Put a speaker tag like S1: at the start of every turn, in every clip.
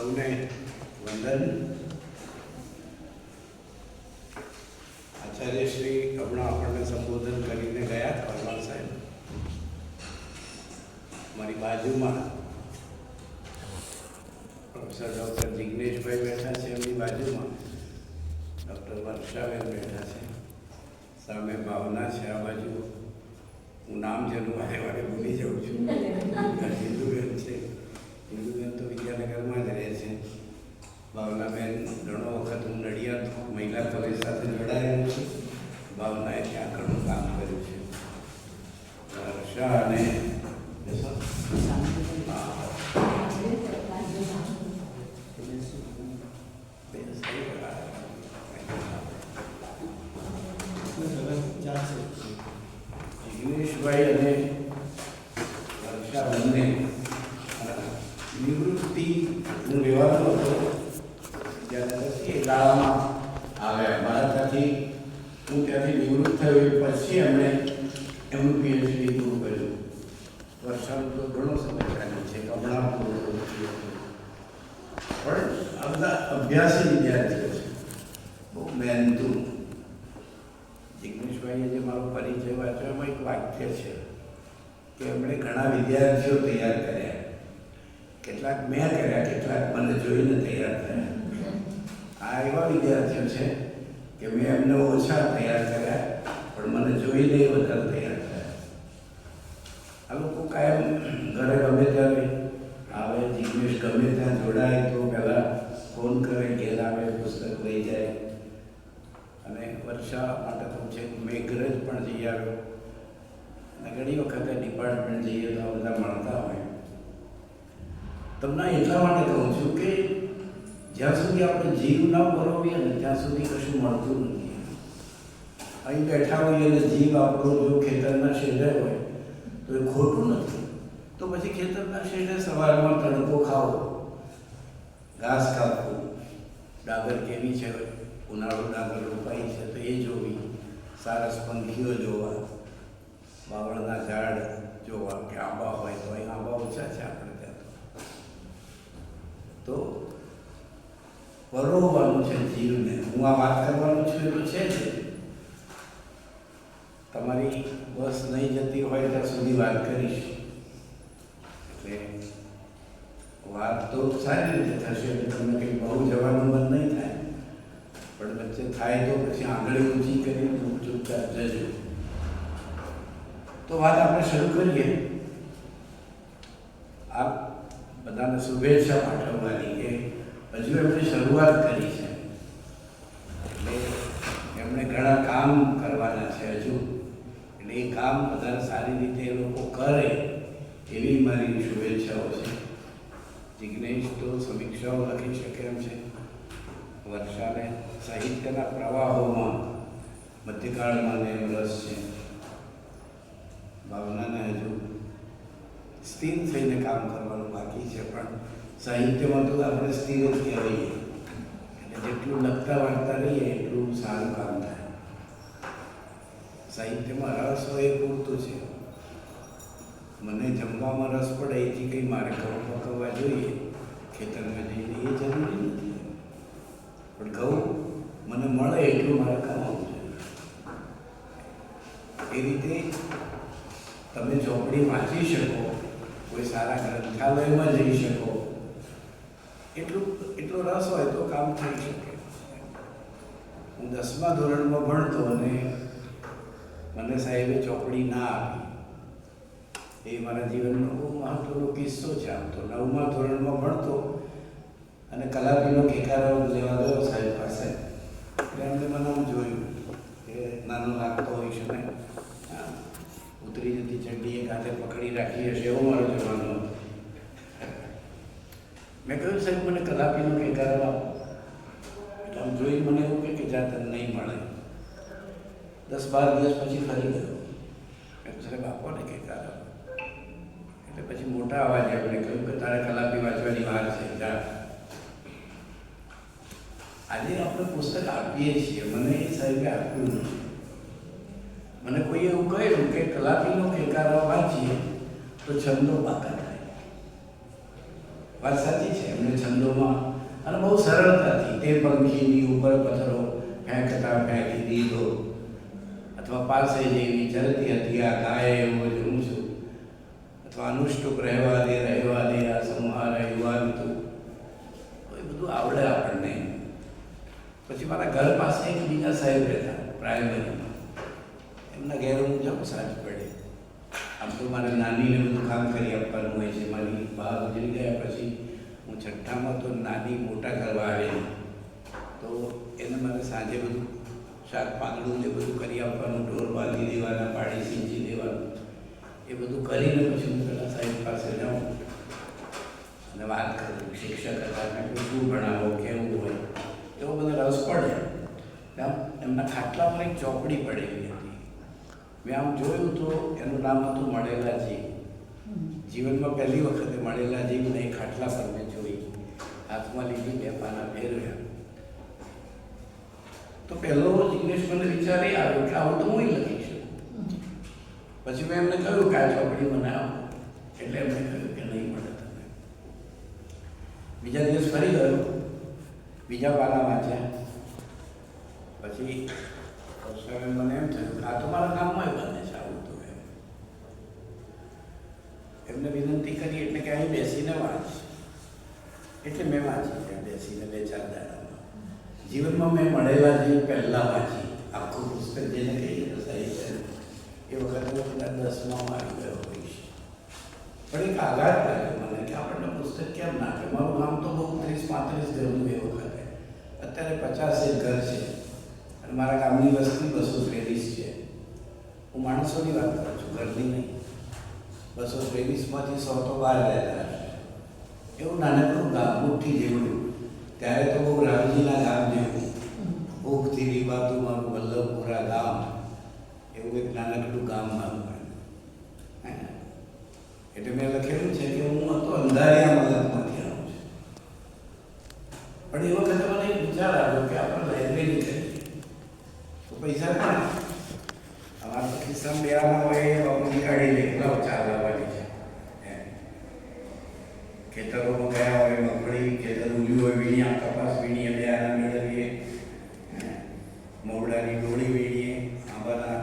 S1: સૌને વંદન. આચાર્ય શ્રી હમણાં આપણને સંબોધન કરીને ગયા. પરમાર સાહેબ મારી બાજુમાં પ્રોફેસર ડૉક્ટર જિગ્નેશભાઈ બેઠા છે, એમની બાજુમાં ડૉક્ટર વર્ષાબેન બેઠા છે, સામે ભાવના છે, આ બાજુ હું નામ જેનું વારે વારે ભૂલી જાઉં છું, હિન્દુબેન છે. હિન્દુબેન તો વિદ્યાનગરમાં જ રહે છે. ભાવનાબેન ઘણો વખત હું નડિયાદ મહિલા કોલેજ સાથે જોડાયેલો છું. ભાવનાએ ત્યાં ઘણું કામ કર્યું છે. વર્ષા અને જિગ્નેશભાઈ અને વર્ષા બંને નિવૃત્તિ હું લેવાનો હતો ત્યારે એ ગાળામાં આવ્યા. ભારતથી હું ત્યાંથી નિવૃત્ત થયો પછી એમણે એમનું પીએચડી પૂરું કર્યું. વર્ષાનું તો ઘણો સમય ચાલ્યો છે, હમણાં પૂરું થયું. પણ આ બધા અભ્યાસી વિદ્યાર્થીઓ છે, બહુ મહેનતુ. જિગ્નેશભાઈએ જે મારો પરિચય વાંચ્યો એમાં એક વાક્ય છે કે એમણે ઘણા વિદ્યાર્થીઓ તૈયાર કર્યા. કેટલાક મેં કર્યા, કેટલાક મને જોઈને તૈયાર થયા. આ એવા વિદ્યાર્થીઓ છે કે મેં એમને ઓછા તૈયાર કર્યા, પણ મને જોઈને વધારે તૈયાર થયા. આ લોકો કાયમ ઘરે ગમે ત્યારે આવે, જિગ્નેશ ગમે ત્યાં જોડાય તો પહેલાં ફોન કરે, ઘેર આવે, પુસ્તક લઈ જાય. અને વર્ષા માટે તો છે મેઘરજ પણ જઈ આવ્યો. અને ઘણી વખતે ડિપાર્ટમેન્ટ જઈએ તો આ બધા મળતા હોય. તમને એટલા માટે કહું છું કે જ્યાં સુધી આપણે જીવ ના પરોવીએ ને ત્યાં સુધી કશું મળતું નથી. અહીં બેઠા હોઈએ અને જીવ આપણો જો ખેતરના શેઢે હોય તો એ ખોટું નથી. તો પછી ખેતરના શેઢે સવારમાં તડકો ખાવો, ઘાસ કાપવું, ડાગર કેવી છે, ઉનાળો ડાગર રોપાઈ છે તો એ જોવી, સારસ પંખીઓ જોવા, બાવળના ઝાડ જોવા, કે આંબા હોય તો અહીં આંબા ઓછા છે આપણે ત્યાં તો પરોવવાનું છે જીવને. હું આ વાત કરવાનું છું એ તો છે જ. તમારી બસ નહીં જતી હોય ત્યાં સુધી વાત કરીશ. એટલે વાત તો સારી રીતે થશે, એટલે તમને કંઈ બહુ જવાનું મન નહીં થાય. પણ વચ્ચે થાય તો પછી આંગળી ઊંચી કરી ચૂપચાપ જજો. તો વાત આપણે શરૂ કરીએ. આપ બધાને શુભેચ્છા પાઠવવાની કે હજુ એમણે શરૂઆત કરી છે, એટલે એમણે ઘણા કામ કરવાના છે હજુ. એટલે એ કામ વધારે સારી રીતે એ લોકો કરે એવી મારી શુભેચ્છાઓ છે. જિગ્નેશ તો સમીક્ષાઓ લખી શકે એમ છે. વર્ષાને સાહિત્યના પ્રવાહોમાં મધ્યકાળમાં ને રસ છે. ભાવનાને હજુ સ્થિર થઈને કામ કરવાનું બાકી છે, પણ સાહિત્યમાં તો આપણે સ્થિર જ કહેવાઈએ. એટલે જેટલું લખતા વાંચતા રહીએ એટલું સારું કામ થાય. સાહિત્યમાં રસ હોય એ પૂરતું છે. મને જમવામાં રસ પડે એથી કંઈ મારે ઘઉં પકવવા જોઈએ ખેતરમાં જઈને એ જરૂરી નથી. પણ ઘઉં મને મળે એટલું મારે કમાવું જોઈએ. એ રીતે તમે ચોપડી વાંચી શકો, કોઈ સારા ગ્રંથાલયમાં જઈ શકો, એટલો રસ હોય તો કામ થઈ શકે. હું 10મા ધોરણમાં ભણતો અને મને સાહેબે ચોપડી ના આપી. એ મારા જીવનનો બહુ મહત્વનો કિસ્સો છે. આમ તો 9મા ધોરણમાં ભણતો અને કલાપીનો કેકારો લેવા ગયો સાહેબ પાસે. એટલે એમને મને આમ જોયું કે નાનો લાગતો હોય છે ને, ઉતરી જતી ચડ્ડી એક હાથે પકડી રાખી હશે એવો મારો જવાનો. મેં કહ્યું સાહેબ મને કલાપીનો કેકારો આપો. એટલે આમ જોઈ મને એવું કે જાતન નહીં મળે. 10-12 દિવસ પછી ફરી ગયો. મેં કહ્યું સાહેબ આપો ને કેકારો. એટલે પછી મોટા અવાજે એમણે કહ્યું કે તારે કલાપી વાંચવાની વાર છે, જા. આજે આપણે પુસ્તક આપીએ છીએ, મને એ સાહેબે આપ્યું નથી. મને કોઈ એવું કહ્યું કે કલાપીનો કેકારો વાંચીએ તો છંદો પાકા થાય. વાત સાચી છે. એમને છંદોમાં અને બહુ સરળતાથી તે પંખીની ઉપર પથ્થરો ફેંકતા ફેંકી દીધો, અથવા પાસે જેવી ચલતી હતી આ ગાય એવો જોઉં છું, અથવા અનુષ્ટુપ રહેવા દે આ સંહાર યુવાન તું. એ બધું આવડે આપણને. પછી મારા ઘર પાસે એક બીજા સાહેબ રહેતા પ્રાઇમરીમાં. એમના ઘેર હું જાઉં સાંજ પડે. આમ તો મારે નાનીને બધું કામ કરી આપવાનું હોય છે. મારી બહાર ગુજરી ગયા પછી હું છઠ્ઠામાં તો નાની મોટા કરવા આવેલી, તો એને મને સાંજે બધું શાક પાંદડું ને બધું કરી આપવાનું, ઢોર બાંધી દેવાના, પાડી સિંચી દેવાનું. એ બધું કરીને પછી હું પેલા સાહેબ પાસે જાઉં અને વાત કરું. શિક્ષક હતા, શું ભણાવો, કેવું હોય, એવો બધો રસ પડે. એમના ખાટલા પર એક ચોપડી પડેલી હતી. મેં આમ જોયું તો એનું નામ હતું મળેલા જીવ. જીવનમાં પહેલી વખતે મળેલા જીવને એ ખાટલા પર મેં જોઈ, હાથમાં લીધી, બે પાના ફેરવ્યા. તો પહેલો જિગ્નેશ મને વિચાર એ આવ્યો કે આવું તો હું લખી શકું. પછી મેં એમને કહ્યું કે આ ચોપડી બનાવો. એટલે એમને કહ્યું કે નહીં મળે તમે. બીજા દિવસ ફરી ગયો, બીજા પાના વાંચ્યા. પછી મને એમ થયું આ તો મારા કામમાં બને છે આવું તો. એમને વિનંતી કરી એટલે કે અહીં બેસીને વાંચ. એટલે મેં વાંચી ત્યાં બેસીને 2-4 દાડામાં. જીવનમાં મેં મળેલા જીવ પહેલાં વાંચી. આખું પુસ્તક જેને કહીએ તો સાહિત્ય એ વખતે હું કદાચ 10માં આવી ગયો હોઈશ. પણ એક આઘાત લાગ્યો મને કે આપણને પુસ્તક કેમ ના આપે. મારું ગામ તો બહુ 30-35 ઘરનું એ વખતે. અત્યારે 50 ઘર છે અને મારા ગામની વસ્તી 223 છે. હું માણસોની વાત કરું છું, ઘરની નહીં. 223માંથી 100 તો બહાર રહેતા હશે. એવું નાનકડું ગામ, મુઠ્ઠી જેવડું. ત્યારે તો બહુ રામજીના ગામ જેવું, ભૂખથી રીબાતું મારું વલ્લભપુરા ગામ, એવું એક નાનકડું ગામ મારું. એટલે મેં લખેલું છે કે હું હતો અંધારિયા મલકમાંથી આવું છું. પણ એ વખતે મને એક વિચાર આવ્યો કે આપણે લાઇબ્રેરી કરીએ તો પૈસા પણ અમારા તો ખિસ્સામાં બેવાના હોય એ બાબુની કાઢી લે, લાવ ચા લાવવાની છે. ખેતરોમાં ગયા હોય, મગફળી ખેતર ઉગ્યું હોય, વીણ્યા કપાસ વીણીએ, બે આના મેળવીએ, મવડાની ડોળી વીણીએ, આંબાના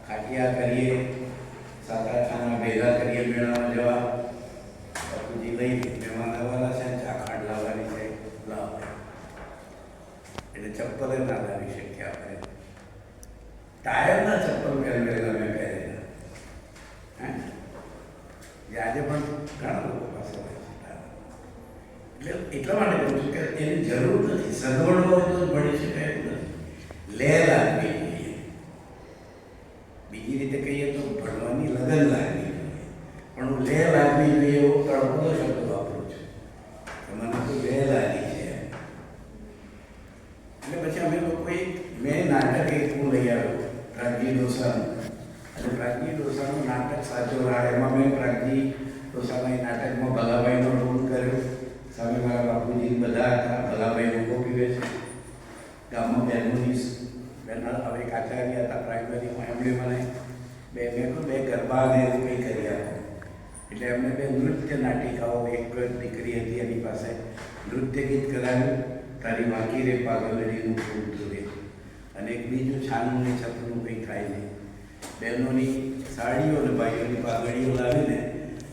S1: ખાટિયા કરીએ, સાતા ખાના ભેગા કરીએ, મેળામાં જવા. બાપુજી લઈ મહેમાન આવવાના છે, ચા ખાંડ લાવવાની છે, લાવ. એટલે ચપ્પલે ના લાવી શકીએ આપણે. ટાયરના ચપ્પલ પહેરેલા મેં પહેરેલા. આજે પણ ઘણા લોકો પાસે હોય છે. એટલે એટલા માટે કહું છું કે એની જરૂર નથી. સગવડ હોય તો ભણી શકાય એવું નથી. લે લાગવી જોઈએ. બીજી રીતે કહીએ તો ભણવાની લગન લાગવી જોઈએ. પણ હું લે લાગવી જોઈએ એવો તળપદો શબ્દ વાપરું છું. મને તો લે લાગી છે. એટલે પછી અમે લોકોએ મેં નાટક એક હું લઈ આવ્યો, પ્રાગજી ડોસાનું. અને પ્રાગજી ડોસાનું નાટક સાચો રાહ. એમાં મેં પ્રાગજી ડોસાના એ નાટકમાં ભલાભાઈનો રોલ કર્યો. સામે મારા બાપુજી બધા હતા. ભલાભાઈ લોકો પીવે છે. ગામમાં બહેનોની હવે એક આચાર્ય હતા પ્રાઇમરીમાં. એમણે મને બે ગરબા અને એવું કંઈ કરી આપ્યું. એટલે એમને 2 નૃત્ય નાટિકાઓ, એક દીકરી હતી એની પાસે નૃત્ય ગીત કરાવ્યું, તારી વાંકી રે પાગલડીનું ફૂલ તુરે, અને એક બીજું છાનું ને છપનું કંઈ થાય નહીં. બહેનોની સાડીઓ અને ભાઈઓની પાઘડીઓ લાવીને,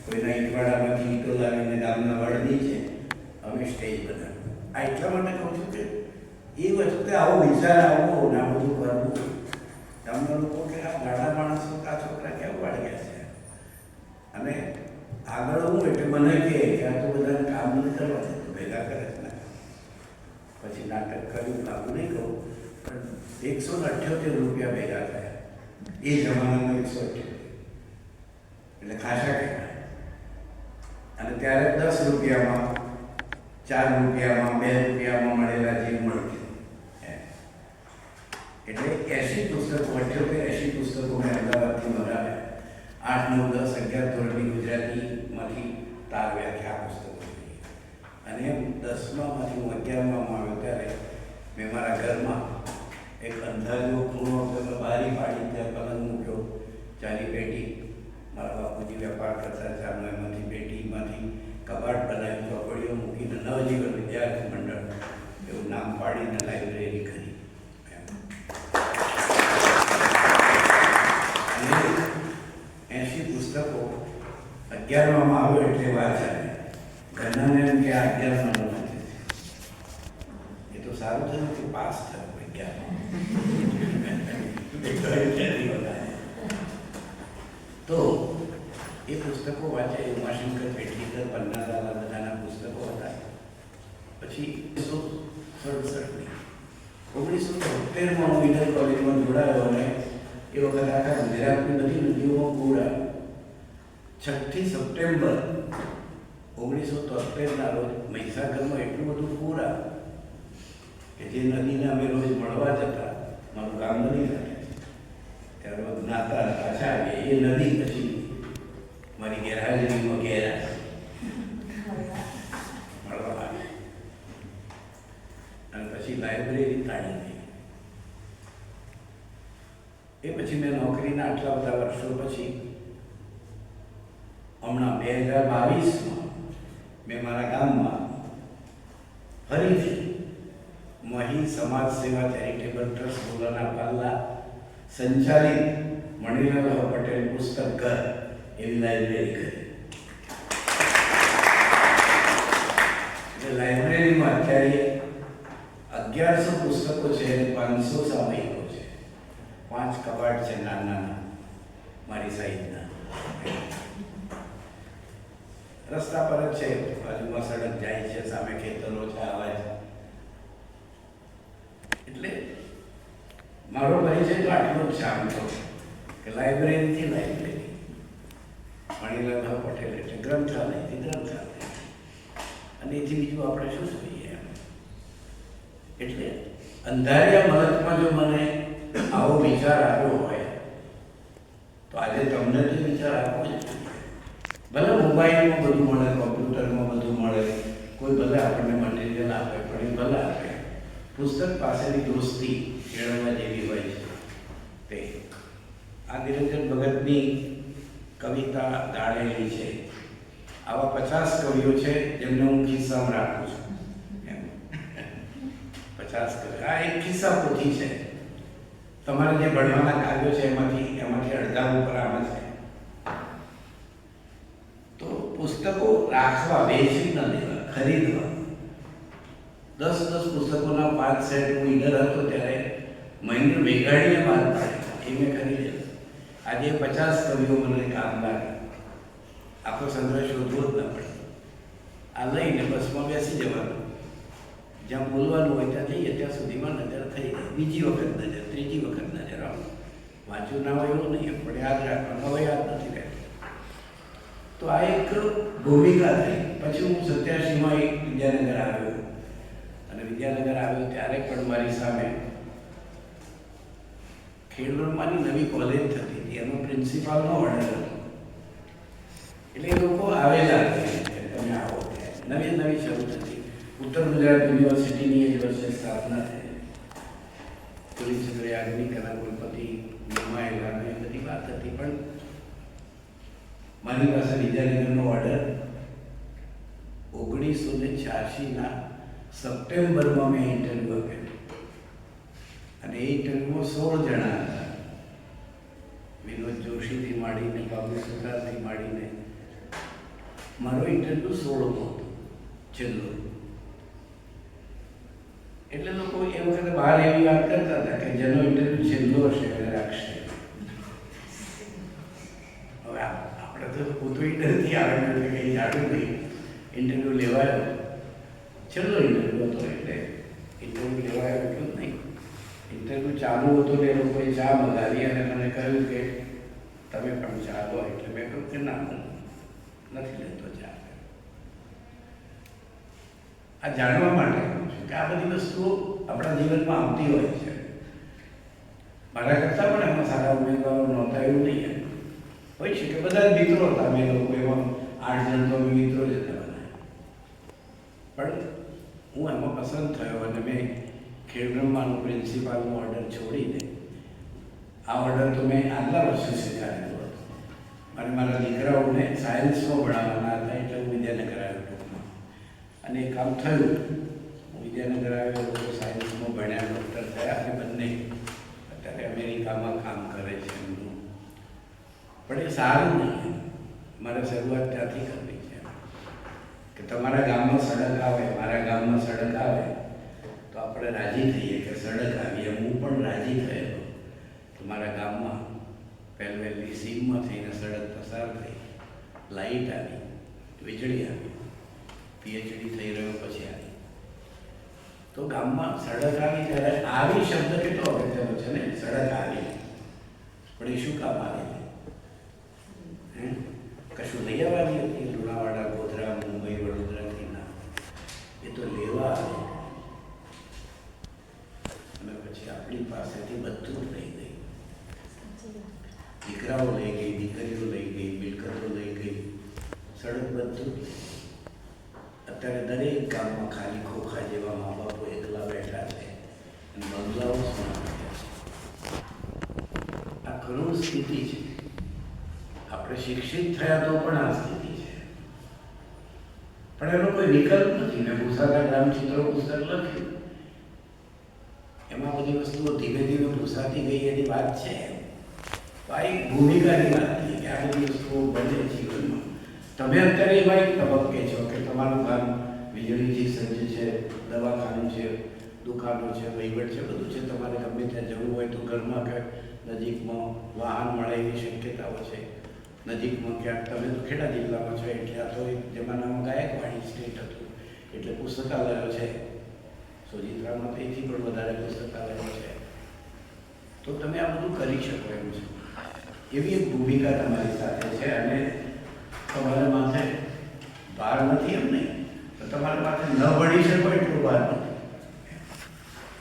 S1: કોઈના ઈંટવાડામાંથી ઈંટો લાવીને ગામના વડની છે અમે સ્ટેજ બનાવ્યું. આ એટલા માટે કહું છું કે એ વખતે આવો વિચાર આવવો ને આ બધું કરવું. તમને લોકો કે આ ગાડા માણસો આ છોકરા કેમ વાળ્યા છે. અને આગળ હું એટલે મને કહે કે આ તો બધાને કામ નથી કરવા છે, તો ભેગા કરે છે ને. પછી નાટક કર્યું, લાગુ નહીં કહું, પણ 178 રૂપિયા ભેગા થયા. એ જમાનામાં 178 એટલે ખાસા કહેવાય. અને ત્યારે 10 રૂપિયામાં, 4 રૂપિયામાં, 2 રૂપિયામાં મળેલા જે મળતી. એટલે 80 પુસ્તકો, 78-80 પુસ્તકો મેં અમદાવાદથી મંગાવ્યા. 8, 9, 10, 11 ધોરણની ગુજરાતીમાંથી તાર વ્યાખ્યા પુસ્તકો. અને 10માંથી હું 11માં આવ્યો ત્યારે મેં મારા ઘરમાં એક અંધારિયો ખૂણો બારી પાડી, ત્યાં પલંગ મૂક્યો, ચાની પેટી. મારા બાપુજી વેપાર કરતા ચાનો, એમાંથી પેટીમાંથી કબાટ બનાવ્યું, ચોપડીઓ મૂકીને નવજીવન વિદ્યાર્થી મંડળ એવું નામ પાડીને લાઇબ્રેરી કરી. અને 80 પુસ્તકો 11માં આવ્યો એટલે વાંચાય. ઘણાને એમ કે 11માં નથી, એ તો સારું થયું કે પાસ થયો 11. તો એ પુસ્તકો વાંચે. ઉમાશંકર પેટલીકર, પન્નાલાલ બધાના પુસ્તકો હતા. પછી 1967માં હું ઈડર કોલેજમાં જોડાયો અને એ વખતે આખા ગુજરાતની બધી નદીઓમાં પૂર આવ્યું. 6 સપ્ટેમ્બર 1973ના રોજ મહીસાગરમાં એટલું બધું પૂર આવ્યું કે જે નદીને અમે રોજ મળવા જતા, મારું ગામ નદી કાંઠે, ત્યારે રોજ નાતા પાછા આવીએ. એ નદી પછી મારી ગેરહાજરીમાં ઘેરા મળવા આવી. અને પછી લાઇબ્રેરી તાળી ગઈ. એ પછી મેં નોકરીના આટલા બધા વર્ષો પછી હમણાં 2022માં મેં મારા ગામમાં ફરીથી મહી સમાજ સેવા ચેરિટેબલ ટ્રસ્ટ બોલાના પાલ્લા સંચાલિત મણિલાલ પટેલ પુસ્તક ઘર એવી લાઇબ્રેરી કરી. એટલે લાઇબ્રેરીમાં અત્યારે 1100 પુસ્તકો છે, 500 સામયિકો છે, 5 કબાટ છે નાના નાના મારી સાઈઝના. રસ્તા પર જ છે, બાજુમાં સડક જાય છે, સામે ખેતરો છે, આવા છે. એટલે મારો પરિચય તો આટલો જ છે આમ તો, કે લાઇબ્રેરીથી લાઇબ્રેરી, મણિલાલ પટેલ એટલે ગ્રંથાલયથી ગ્રંથાલય, અને એથી બીજું આપણે શું જોઈએ. એટલે અંધારિયા મલકમાં જો મને આવો વિચાર આવ્યો હોય તો આજે તમને જે વિચાર આપવો જ જોઈએ. ભલે મોબાઈલમાં બધું મળે, કોમ્પ્યુટરમાં બધું મળે, કોઈ ભલે આપણને મટીરિયલ આપે, પણ એ ભલે આપે, પુસ્તક પાસેની દોસ્તી કેળવવા જેવી હોય છે. તે આ નિરંજન ભગતની કવિતા ગાળેલી છે. આવા 50 કવિઓ છે જેમને હું ખિસ્સામાં રાખું છું. 50 કવિ. આ એક ખિસ્સા પોથી છે. તમારે જે ભણવાના કાર્યો છે એમાંથી અડધા ઉપર આમાં છે. તો પુસ્તકો રાખવા, વેચી ન દેવા, ખરીદવા. 10 પુસ્તકોના 5 સેટ હું ઈડર હતો ત્યારે મહેન્દ્ર મેઘાણીએ બહાર પાડ્યા, એ મેં ખરીદેલા. આજે 50 કવિઓ મને કામ લાગે. આખો સંગ્રહ શોધવો જ ના પડે. આ લઈને બસમાં બેસી જવાનું, જ્યાં બોલવાનું હોય ત્યાં જઈએ, ત્યાં સુધીમાં નજર થઈ જાય. બીજી વખત નજર, ત્રીજી વખત નજર. આવું વાંચ્યું ના હોય એવું નહીં, પણ યાદ રાખવાનું. હવે યાદ નથી રહેતું. તો આ એક ભૂમિકા થઈ. પછી હું 87માં વિદ્યાનગર આવ્યો, અને વિદ્યાનગર આવ્યો ત્યારે પણ મારી સામે ખેડબ્રહ્માની નવી કોલેજ થતી હતી, એનો પ્રિન્સિપાલનો ઓર્ડર હતો. એટલે એ લોકો આવેલા તમે આવો, નવી શરૂ થતી. ઉત્તર ગુજરાત યુનિવર્સિટીની એ વર્ષે સ્થાપના થઈ. પુરીચંદ્ર યાજ્ઞિકના કુલપતિ નિમાયેલા એ બધી વાત હતી. પણ મારી પાસે વિદ્યાનગરનો ઓર્ડર 1986ના સપ્ટેમ્બરમાં મેં ઇન્ટરવ્યૂ આપ્યો, અને એ ઇન્ટરવ્યૂમાં 16 જણા હતા. વિનોદ જોશીથી માંડીને, બાબુ સુતારથી માંડીને મારો ઇન્ટરવ્યૂ 16મો હતો, છેલ્લો. એટલે લોકો એ વખતે બહાર એવી વાત કરતા હતા કે જેનો ઇન્ટરવ્યૂ છેલ્લો હશે એને રાખશે. હવે આપણે તો પોતું ઇન્ટરવ્યૂથી આવેલું એટલે કંઈ જાડું નહીં. ઇન્ટરવ્યૂ લેવાયો, છેલ્લો ઇન્ટરવ્યૂ હતો, એટલે ઇન્ટરવ્યૂ લેવાયો એટલું જ નહીં. ઇન્ટરવ્યૂ ચાલુ હતું ને એ લોકોએ ચા મંગાવી અને મને કહ્યું કે તમે પણ ચા લો. એટલે મેં કહ્યું કે ના, હું નથી લેતો ચા. આ જાણવા માટે કહું છું કે આ બધી વસ્તુઓ આપણા જીવનમાં આવતી હોય છે. મારા કરતાં પણ એમાં સારા ઉમેદવારો નહોતા એવું નહીં. હોય છે કે બધા મિત્રો હતા, અમે લોકો એમાં 8 જણ તો મિત્રો જ હતા બધા. પણ હું એમાં પસંદ થયો અને મેં ખેડબ્રહ્માનું પ્રિન્સિપાલનો ઓર્ડર છોડીને આ ઓર્ડર તો મેં આગલા વર્ષે સ્વીકારેલો હતો. અને મારા દીકરાઓને સાયન્સમાં ભણાવવાના હતા એટલે હું વિદ્યાનગર આવ્યો ટૂંકમાં. અને એ કામ થયું. હું વિદ્યાનગર આવ્યો, લોકો સાયન્સમાં ભણ્યા, ડૉક્ટર થયા અને બંને અત્યારે અમેરિકામાં કામ કરે છે એમનું. પણ એ સારું નહીં. મારે શરૂઆત ત્યાંથી કરવી છે કે તમારા ગામમાં સડક આવે, મારા ગામમાં સડક આવે તો આપણે રાજી થઈએ કે સડક આવી. એમ હું પણ રાજી થયેલો કે મારા ગામમાં પહેલી સીમમાં થઈને સડક પસાર થઈ, લાઇટ આવી, વીજળી આવી, પીએચડી થઈ રહ્યો પછી આવી. તો ગામમાં સડક આવી ત્યારે આવી શબ્દ કેટલો અગત્યનો છે ને, સડક આવી. પણ એ શું કામ આવી? કશું લઈ આવવાની હતી? લુણાવાડા, ગોધરા, મુંબઈ, વડોદરાથી ના, એ તો લેવા આવે. અને પછી આપણી પાસેથી બધું જ લઈ ગઈ. દીકરાઓ લઈ ગઈ, દીકરીઓ લઈ ગઈ, મિલકતો લઈ ગઈ, સડક બધું. અત્યારે દરેક ગામમાં ખાલી ખોખા જેવા મા બાપો એકલા બેઠા છે અને બંગલાઓ આ કરુણ સ્થિતિ છે. આપણે શિક્ષિત થયા તો પણ આ સ્થિતિ છે. પણ એનો કોઈ વિકલ્પ નથી. મેં ભૂસાકા ગ્રામચિત્રો પુસ્તક લખ્યું, એમાં બધી વસ્તુઓ ધીમે ધીમે ભૂસાતી ગઈ એની વાત છે. આ એક ભૂમિકાની વાત થઈ કે આ બધી વસ્તુઓ બને જીવનમાં. તમે અત્યારે એવા એક તબક્કે છો કે તમારું ગામ વીજળીથી સજ્જ છે, દવાખાનું છે, દુકાનો છે, વહીવટ છે, બધું છે. તમારે ગમે ત્યાં જવું હોય તો ઘરમાં કે નજીકમાં વાહન મળે એવી શક્યતાઓ છે. નજીકમાં ક્યાંક, તમે તો ખેડા જિલ્લામાં છો એટલે આ તો એક જમાનામાં ગાયકવાડી સ્ટેટ હતું એટલે પુસ્તકાલયો છે. સોજિત્રામાં તો એથી પણ વધારે પુસ્તકાલયો છે. તો તમે આ બધું કરી શકો એમ છો. એવી એક ભૂમિકા તમારી સાથે છે. અને તમારા માથે ભાર નથી એમ નહીં, તો તમારા માથે ન ભણી શકો એટલું ભાર નથી.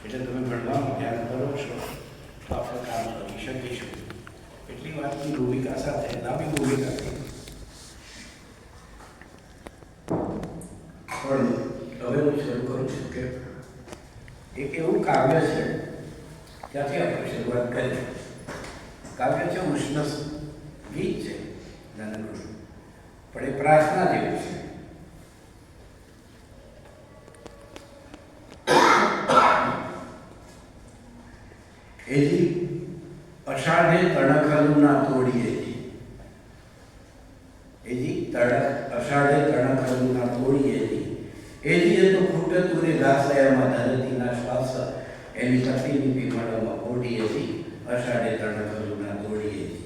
S1: એટલે તમે ભણવાનું ધ્યાન કરો છો તો આપણે કામ કરી શકીશું. એટલી વાતની ભૂમિકા સાથે લાંબી ભૂમિકા કરી. પણ હવે હું શરૂ કરું છું કે એક એવું કાવ્ય છે, ત્યાંથી આપણે શરૂઆત કરીએ. કાવ્ય છે ઉષ્ણ ગીત છે નાનકડું, પણ એ પ્રાર્થના જેવું છે. એજી અષાઢે તણખલુના તોડીએજી, એજી અષાઢે તણખલુના તોડીએજી, એજી એ તો ફૂટે તુરે ઘાસયામાં ધરતીના શ્વાસ એની તકલીની પીમાળામાં ઓઢીએજી, અષાઢે તણખલુના તોડીએજી,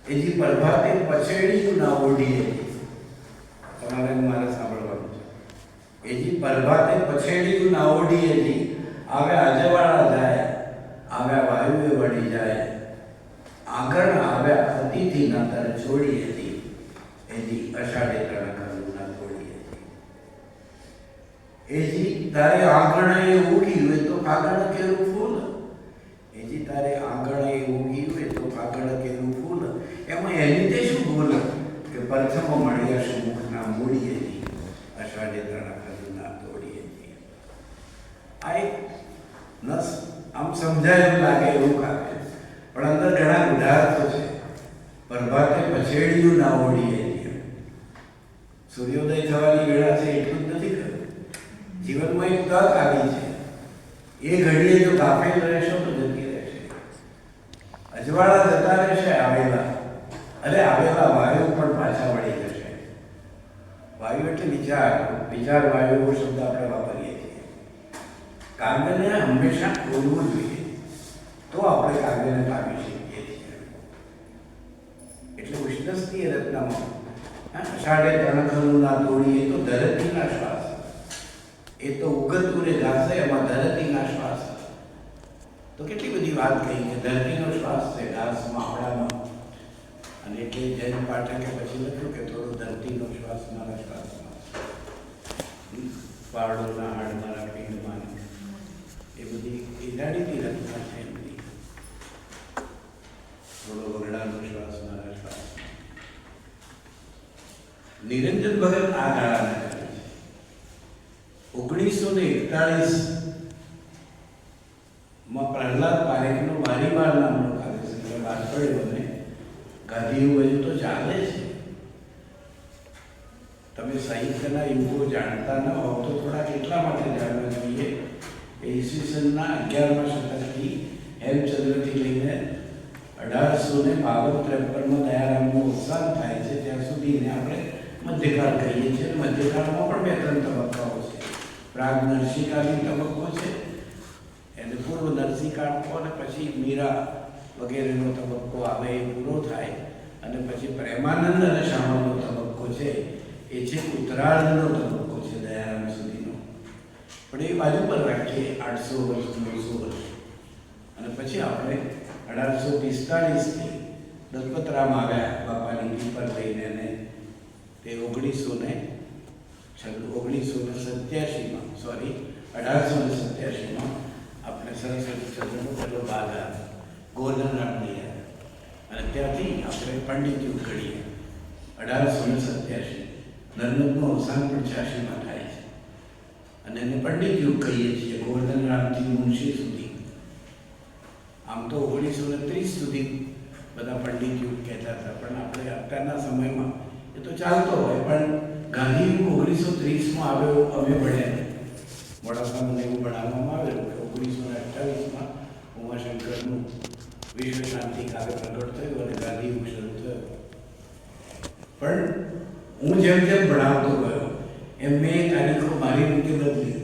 S1: એજી પ્રભાતે પછેડીયું ના ઓઢીએજી. તમારે મારે સાંભળવાનું છે. એજી પ્રભાતે પછેડીયું ના ઓઢીએજી, આવે આજવાળા જાય, આવ્યા વાયુએ વળી જાય, આગળ આવ્યા અતિથિ ના તર છોડી હતી, એજી અષાઢે તણખલુના તોડી હતી. એજી તારે આંગણે ઉગી હોય તો ફાગણ કેરું ફૂલ, એજી તારે આંગણે ઉગી હોય તો ફાગણ કેરું ફૂલ. એમાં એની તે શું ભૂલ કે પ્રથમ મળ્યા શું મુખના મૂડી હતી, અષાઢે તણખલુના તોડી હતી. આ એક નસ આમ સમજાય એમ લાગે એવું કાવ્ય, પણ અંદર ઘણા ગુઢાર્થો છે. પ્રભાતે પછેડિયું ના ઓઢીએ, સૂર્યોદય થવાની વેળા છે એટલું જ નથી કહ્યું. જીવનમાં એક તક આવી છે, એ ઘડીએ જો ગાફેલ રહેશો તો જતી રહેશે. અજવાળા જતા રહેશે, આવેલા વાયુ પણ પાછા વળી જશે. વાયુ એટલે વિચાર વાયુ એવો શબ્દ આપણે વાપરીએ છીએ. કાવ્યને હંમેશા ખોલવું જોઈએ તો આપણે કાવ્યને પામી શકીએ છીએ. એટલે ઉષ્ણસ્તી રત્નમાં અષાઢે તણખલુના તોડી, એ તો ધરતીના શ્વાસ, એ તો ઉગતુરે ઘાસે એમાં ધરતીના શ્વાસ. તો કેટલી બધી વાત કહી કે ધરતીનો શ્વાસ છે ઘાસમાં, આવડામાં. અને એટલે જૈન પાઠકે પછી લખ્યું કે થોડો ધરતીનો શ્વાસ મારા શ્વાસમાં, પારડોના હાડ મારા પીંડમાં. એ બધી એ જાણીતી રચના છે એમની. થોડો વગડાનો શ્વાસ મારા શ્વાસ. નિરંજન ભગત આ ગાળાના કરે છે. 1941 પ્રહલાદ પારેખનો વારીવાર નામનો કાવ્ય છે. વાત પડ્યો અને ગાંધીઓ ગયું તો સાહિત્યના યુગો જાણતા ન હોવ તો થોડાક એટલા માટે જાણવા જોઈએ કે ઈસવીસનના 11મા શતકથી હેમચંદ્રથી લઈને 1852-53માં દયારામનું અવસાન થાય છે ત્યાં સુધીને આપણે મધ્યકાળ કહીએ છીએ. મધ્યકાળમાં પણ 2-3 તબક્કાઓ છે. પ્રાગ નરસિંહકાલીન તબક્કો છે, એને પૂર્વ નરસિંહકાળ કહો, અને પછી મીરા વગેરેનો તબક્કો આવે એ પૂરો થાય, અને પછી પ્રેમાનંદ અને શ્યામાનો તબક્કો છે એ છે ઉત્તરાર્ધનો તબક્કો છે દયારામ સુધીનો. પણ એ બાજુ પર રાખીએ 800 વર્ષ 900 વર્ષ, અને પછી આપણે 1845થી દલપતરામ આવ્યા બાપાની પીપર લઈને, અને તે 1887માં આપણે સરસ્વતી ચંદ્રનો પહેલો ભાગ આવ્યો ગોર્ધનરામ લઈ, અને ત્યાંથી આપણે પંડિત યુગ ઘડીએ 1887. નર્મદનું અવસાન પણ 86માં થાય છે, અને એને પંડિત યુગ કહીએ છીએ ગોર્ધનરામથી મુનશી સુધી. આમ તો 1930 સુધી બધા પંડિત યુગ કહેતા હતા, પણ આપણે અત્યારના સમયમાં એ તો ચાલતો હોય, પણ ગાંધી યુગ 1930માં આવ્યો. અમે ભણ્યા મોડાસામાં એવું ભણાવવામાં આવેલું કે 1928માં ઉમાશંકરનું વિશ્વ શાંતિ કાવ્ય પ્રગટ થયું અને ગાંધી યુગ શરૂ થયો. પણ હું જેમ જેમ ભણાવતો ગયો એમ મેં તારીખો મારી રીતે બદલી.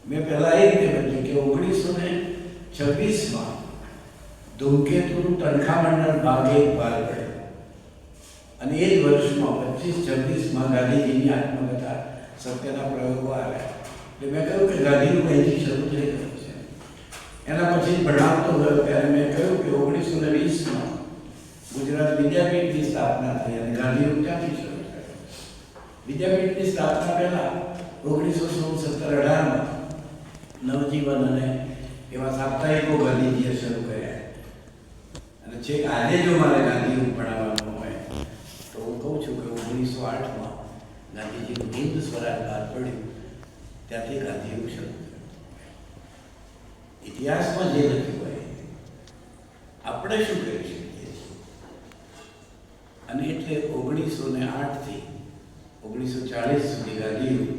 S1: મેં પહેલાં એ રીતે બદલી કે 1926માં ધૂમકેતુનું તણખા મંડળ ભાગ 1 બહાર પડ્યો, અને એ જ વર્ષમાં 25-26માં ગાંધીજીની આત્મકથા સત્યના પ્રયોગો આવ્યા. એટલે મેં કહ્યું કે ગાંધી યુગ અહીંથી શરૂ થઈ ગયો છે. એના પછી ભણાવતો ગયો ત્યારે મેં કહ્યું કે 1920માં ગુજરાત વિદ્યાપીઠની સ્થાપના થઈ અને ગાંધી યુગ ત્યાંથી શરૂ થયો. વિદ્યાપીઠની સ્થાપના પહેલાં 1916-17-18માં નવજીવન અને એવા સાપ્તાહિકો ગાંધીજીએ શરૂ કર્યા. અને છેક આજે જો મારે ગાંધી યુગ ભણાવવાનું હોય તો હું કહું છું કે 1908માં ગાંધીજીનું હિન્દ સ્વરાજ બહાર પડ્યું, ત્યાંથી ગાંધી યુગ શરૂ થયો. ઇતિહાસમાં જે લખ્યું હોય આપણે શું કરી શકીએ છીએ? અને એટલે 1908થી 1940 સુધી ગાંધી યુગ,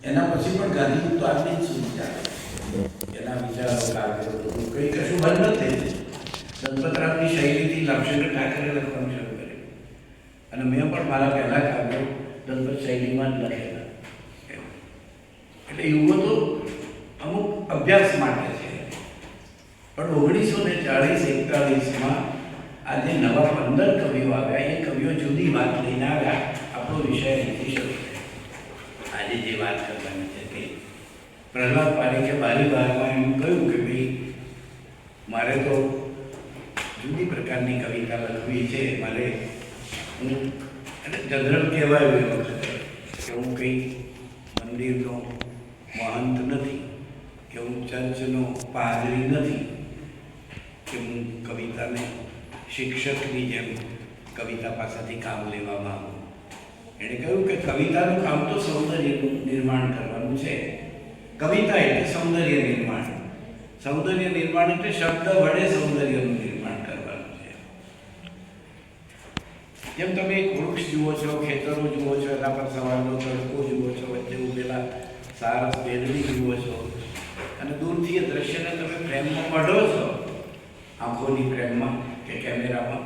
S1: એના પછી પણ ગાંધી યુગ તો આટલી જ સુધી ચાલે. એના વિચારો કાર્યો કંઈ કશું બંધ નથી. દલપતરામની શૈલીથી લક્ષ્મણ ઠાકરે લખવાનું શરૂ કર્યું, અને મેં પણ મારા પહેલા કાવ્યો દલપત શૈલીમાં જ લખેલા. એટલે યુગો તો અમુક અભ્યાસ માટે છે. પણ 1940-41માં આજે નવા 15 કવિઓ આવ્યા. એ કવિઓ જુદી વાત લઈને આવ્યા. આપણો વિષય અહીંથી શરૂ થયો. આજે જે વાત કરવાની છે તે પ્રહલાદ પારેખે 12 એમ કહ્યું કે ભાઈ મારે તો જુદી પ્રકારની કવિતા લખવી છે. મારે હું એટલે જનરલ કહેવાયું એ વખતે કે હું કંઈ મંદિરનો મહંત નથી, કે હું ચર્ચનો પાદરી નથી, કે હું કવિતાને શિક્ષકની જેમ કવિતા પાસેથી કામ લેવા માંગુ. એણે કહ્યું કે કવિતાનું કામ તો સૌંદર્યનું નિર્માણ કરવાનું છે. કવિતા એટલે સૌંદર્ય નિર્માણ. સૌંદર્ય નિર્માણ એટલે શબ્દ વડે સૌંદર્યનું નિર્માણ કરવાનું છે. જેમ તમે એક વૃક્ષ જુઓ છો, ખેતરો જુઓ છો, એના પર સવારનો તડકો જુઓ છો, વચ્ચે ઉભેલા સારસ બેદડી જુઓ છો, અને દૂરથી એ દ્રશ્યને તમે પ્રેમમાં મઢો છો, આંખોની પ્રેમમાં કે કેમેરામાં,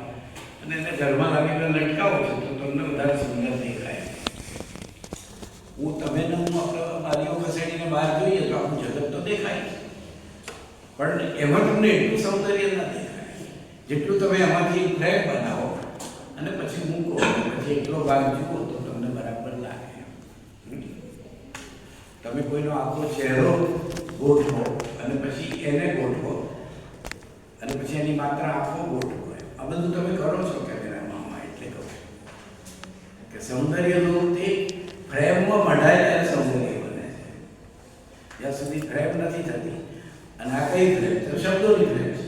S1: અને એને ઘરમાં લાવીને લટકાવો છો તો તમને વધારે સુંદર દેખાય. હું તમે બારીઓ ખસેડીને બહાર જોઈએ તો આખું જગત તો દેખાય, પણ એમાં તમને એટલું સૌંદર્ય ના દેખાય જેટલું તમે એમાંથી ફ્રેમ બનાવો અને પછી મૂકો, પછી એટલો ભાગ જુઓ તો તમને બરાબર લાગે. તમે કોઈનો આખો ચહેરો ગોઠવો અને પછી એને ગોઠવો અને પછી એની માત્ર આંખો ગોઠવો, આ બધું તમે કરો છો કેમેરામાં. એટલે કહું કે સૌંદર્યનું તે ફ્રેમમાં મઢાય ત્યારે સૌંદર્ય બને છે. જ્યાં સુધી ફ્રેમ નથી થતી, અને આ કઈ ફ્રેમ છે? શબ્દોની ફ્રેમ છે.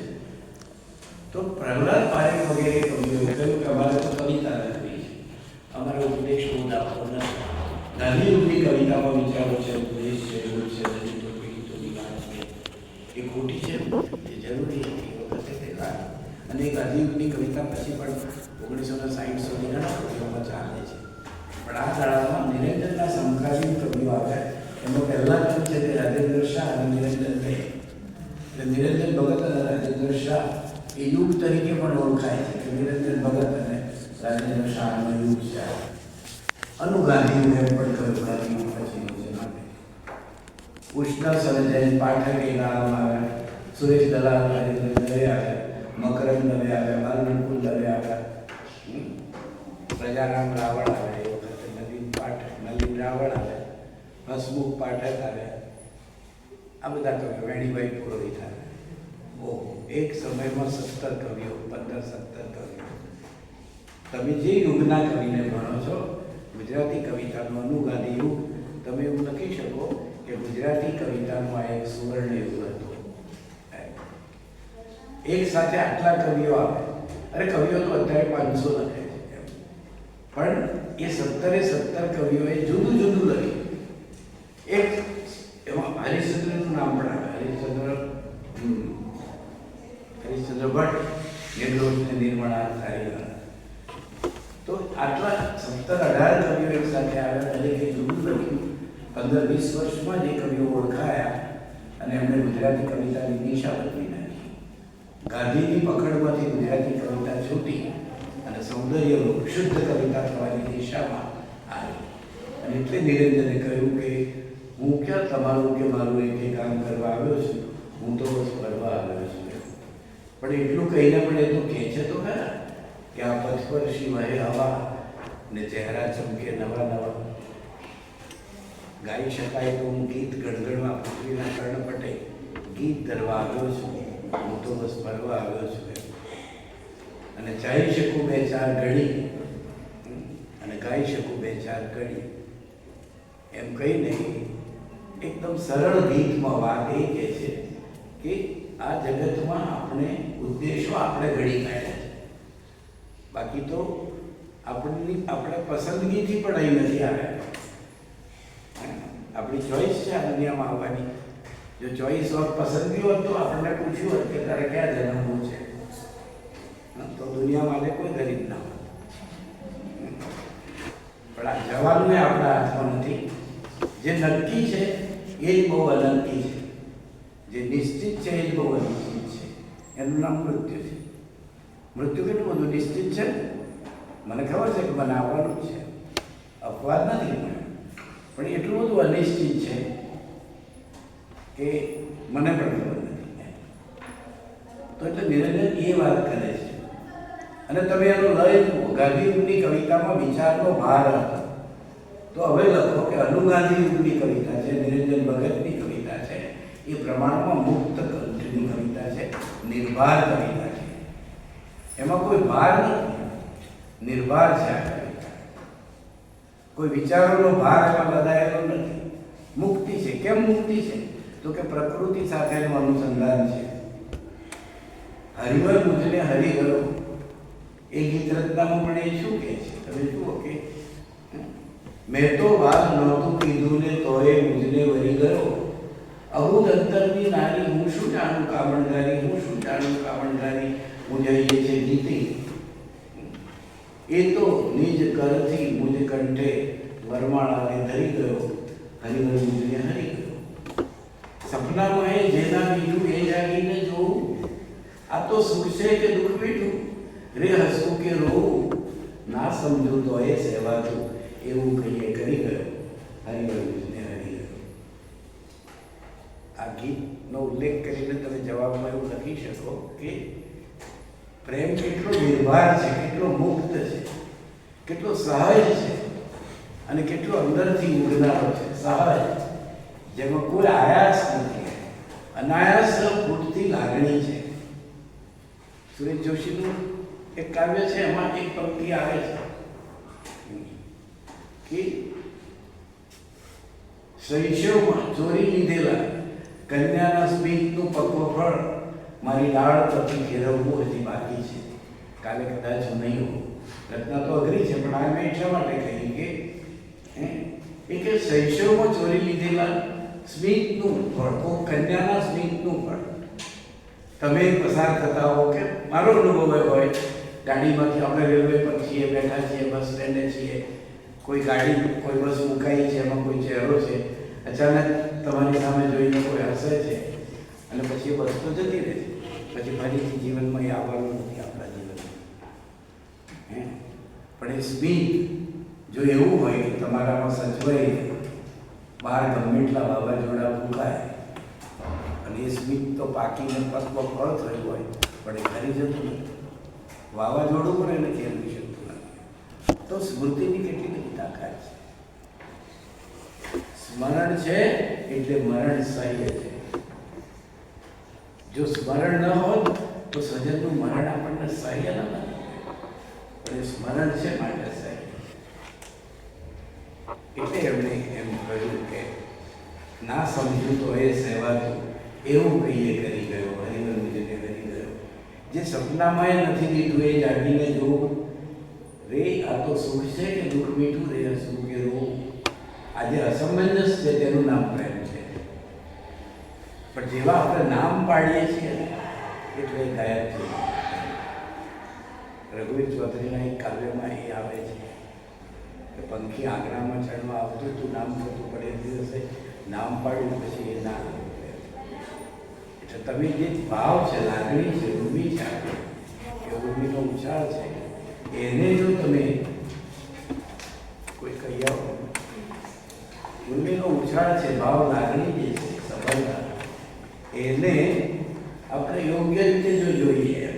S1: તો પ્રહલાદ પારેખ વગેરે કવિઓએ કહ્યું કે અમારે તો કવિતા લખવી છે, અમારે ઉપદેશ બોધ આપવો નથી. ગાંધી યુગની કવિતામાં વિચારો છે, ઉપદેશ છે, બોધ છે, દલિતો પીડિતોની વાત છે, એ ખોટી છે, એ જરૂરી હતી એ વખતે તે વાત. અને એ ગાંધી યુગની કવિતા પછી પણ 1960 સુધી ઘણા કવિઓમાં ચાલે છે. પણ આ ગાળામાં કવિઓ આવે. એમાં પહેલાં શું છે કે રાજેન્દ્ર શાહ અને નિરંજન બે, એટલે નિરંજન ભગત અને રાજેન્દ્ર શાહ એ યુગ તરીકે પણ ઓળખાય છે કે નિરંજન ભગત અને રાજેન્દ્ર શાહનો યુગ છે. અનુગાંધી એમ પણ કહ્યું ગાંધી પછીનું છે માટે. ઉષ્ણ સર્જન પાઠક એ ગાળામાં આવ્યા, સુરેશ દલાલ રાજેન્દ્ર દવે આવ્યા, મકરંદ દવે આવ્યા, બાલમુકુલ દવે આવ્યા, પ્રજારામ રાવળ આવ્યા, એ વખતે નલિન રાવળ આવ્યા, હસમુખ પાઠક આવ્યા, આ બધા કવિઓ, વેણીભાઈ પુરોહિત આવ્યા. ઓહો, એક સમયમાં 17 કવિઓ, 15-17 કવિઓ. તમે જે યુગના કવિને ભણો છો, ગુજરાતી કવિતાનો અનુગાદી યુગ, તમે એવું લખી શકો કે ગુજરાતી કવિતાનો આ એક સુવર્ણ યુગ હતો. એક સાથે આટલા કવિઓ આવે, અરે કવિઓ તો અત્યારે 500 લખે છે, પણ એ 17 કવિઓએ જુદું જુદું લખ્યું. એક એમાં હરિશ્ચંદ્રનું નામ પણ આવે, હરિશ્ચંદ્ર ભટ્ટ, નિર્દોષને નિર્મળા થાય. તો આટલા 17-18 કવિઓ એક સાથે આવ્યા, દરેકે જુદું લખ્યું. 15-20 વર્ષમાં જે કવિઓ ઓળખાયા અને એમણે ગુજરાતી કવિતાની દિશા બદલી નાખી. ગાંધીની પકડમાંથી ગુજરાતી કવિતા છૂટી અને સૌંદર્ય શુદ્ધ કવિતા થવાની દિશામાં આવી. અને એટલે નિરંજને કહ્યું કે હું ક્યાં તમારું કે મારું એક કામ કરવા આવ્યો છું, હું તો બસ ફરવા આવ્યો છું. પણ એટલું કહીને પણ એ તો કહે છે તો ખરા કે આ પથ પર શિવાય હવા ને ચહેરા ચમકે નવા નવા. ગાઈ શકાય તો હું ગીત ગણગણવા પૃથ્વીના કર્ણપટે ગીત ધરવા આવ્યો છું, હું તો બસ ફરવા આવ્યો છું. અને ચાહી શકું 2-4 ઘડી અને ગાઈ શકું 2-4 કડી, એમ કહીને એકદમ સરળ ગીતમાં વાત એ કહે છે કે આ જગતમાં આપણે ઉદ્દેશો આપણે ઘડી કાઢ્યા છે, બાકી તો આપણે પસંદગીથી પણ અહીં નથી આવ્યા. આપણી ચોઈસ છે આ દુનિયામાં આવવાની. જો ચોઈસ હોત, પસંદગી હોત તો આપણને પૂછ્યું હોત કે તારે ક્યાં જન્મવું છે, તો દુનિયામાં કોઈ ગરીબ ના હોત. પણ આ જવાનું આપણા હાથમાં નથી. જે નક્કી છે એ જ બહુ અનંતી છે, જે નિશ્ચિત છે એ જ બહુ અનિશ્ચિત છે. એનું નામ મૃત્યુ છે. મૃત્યુ કેટલું બધું નિશ્ચિત છે, મને ખબર છે કે મને આવવાનું છે, અપવાદ નથી, પણ એટલું બધું અનિશ્ચિત છે કે મને પણ ખબર નથી. તો એટલે નિરંજન એ વાત કરે છે. અને તમે એનો લય ગાંધી યુગની કવિતામાં વિચારનો ભાર હતો, તો હવે લખો કે અનુગાંધી યુગની કવિતા છે, નિરંજન ભગતની કવિતા છે, એ પ્રમાણમાં મુક્ત કંઠની કવિતા છે, નિર્ભાર કવિતા છે. એમાં કોઈ ભાર નથી, નિર્ભાર છે આ કવિતા. કોઈ વિચારોનો ભાર એમાં લદાયેલો નથી. મુક્તિ છે. કેમ મુક્તિ છે? તો કે પ્રકૃતિ સાથેનું અનુસંધાન છે. હરિવર મુજને હરી ગયો એ ગીત રચનામાં પણ એ શું કહે છે? તમે જુઓ કે મેં તો વાત નહોતું કીધું ને તોય મુજને વરી ગયો, અબુદ અંતરની નારી હું શું જાણું કામણધારી, હું શું જાણું કામણધારી, હું જઈએ છે ગીતી. એ તો નિજ કરથી મુજ કંઠે વરમાળાને ધરી ગયો, હરિવર મુજને હરી ગયો. સપનામાં એ જેના બીજું એ જાગીને જોવું, આ તો સુખ છે કે દુઃખ બીઠું, રે હસવું કે રોવું, ના સમજું તો એ સહેવાતું, એવું કહીએ કરી ગયો, હરિવર મુજને હરી ગયો. આ ગીતનો ઉલ્લેખ કરીને તમે જવાબમાં એવું લખી શકો કે પ્રેમ કેટલો નિર્ભાર છે, કેટલો મુક્ત છે, કેટલો સહજ છે અને કેટલો અંદરથી ઉડનારો છે. સહજ, જેમાં કોઈ આયાસ નથી, અનાયાસ ફૂટતી લાગણી છે. સુરેશ જોશીનું એક કાવ્ય છે, એમાં એક પંક્તિ આવે છે કે શૈશવમાં ચોરી લીધેલા કન્યાના સ્મિતનું પક્વ ફળ મારી ડાળ પરથી ફેરવવું હજી બાકી છે. કાલે કદાચ હું નહીં હોઉં. રચના તો અઘરી છે, પણ આ મેં એટલા માટે કહી કે શૈશવમાં ચોરી લીધેલા સ્મિતનું ફળ, કન્યાના સ્મિતનું ફળ તમે પસાર થતા હો, કે મારો અનુભવ હોય ગાડીમાંથી, આપણે રેલવે પર છીએ, બેઠા છીએ, બસ સ્ટેન્ડે છીએ, કોઈ ગાડી, કોઈ બસ મુકાઈ છે, એમાં કોઈ ચહેરો છે, અચાનક તમારી સામે જોઈને કોઈ હસે છે અને પછી એ બસ તો જતી રહે છે, પછી ફરીથી જીવનમાં એ આવવાનું નથી આપણા જીવનમાં. પણ એ સ્મિત જો એવું હોય કે તમારામાં સચવાઈ બહાર ગમે એટલા વાવાઝોડા ફૂંકાય અને એ સ્મિત તો પાકીને પક્વ ફળ થયું હોય પણ એ ખરી જતું નથી, વાવાઝોડું પણ એને ખેલવી શકતું નથી. તો સ્મૃતિની કેટલી બધી તાકાત છે. સ્મરણ છે એટલે મરણ સહ્ય છે. જો સ્મરણ ન હોત તો સજનનું મરણ આપણને સહ્ય ન બને, પણ એ સ્મરણ છે માટે સહ્ય. એટલે એમણે એમ કહ્યું કે ના સમજ્યું તો એ સહેવાતું, એવું કહીએ કરી ગયો, હરિવન જેને કરી ગયો. જે સપનામાં એ નથી દીધું એ જાગીને જોવું, રે આ તો સુખ છે કે દુઃખ મીઠું રે હસવું કે રોવું. આજે અસમંજસ છે તેનું નામ પ્રેમ છે. પણ જેવા આપણે નામ પાડીએ છીએ એટલે ગાયબ થઈ જાય. રઘુવીર ચૌધરીના એક કાવ્યમાં એ આવે છે કે પંખી આંગણામાં ચડવા આવતું તું નામ થતું પડે દિવસે નામ પાડ્યું પછી એ ના. એટલે તમે જે ભાવ છે, લાગણી છે, ઉર્મી છે, કે ઉર્મીનો ઉછાળ છે, એને જો તમે કોઈ કહી આવો, ઉર્મીનો ઉછાળ છે, ભાવ લાગણી જે છે, સફળતા, એને આપણે યોગ્ય રીતે જો જોઈએ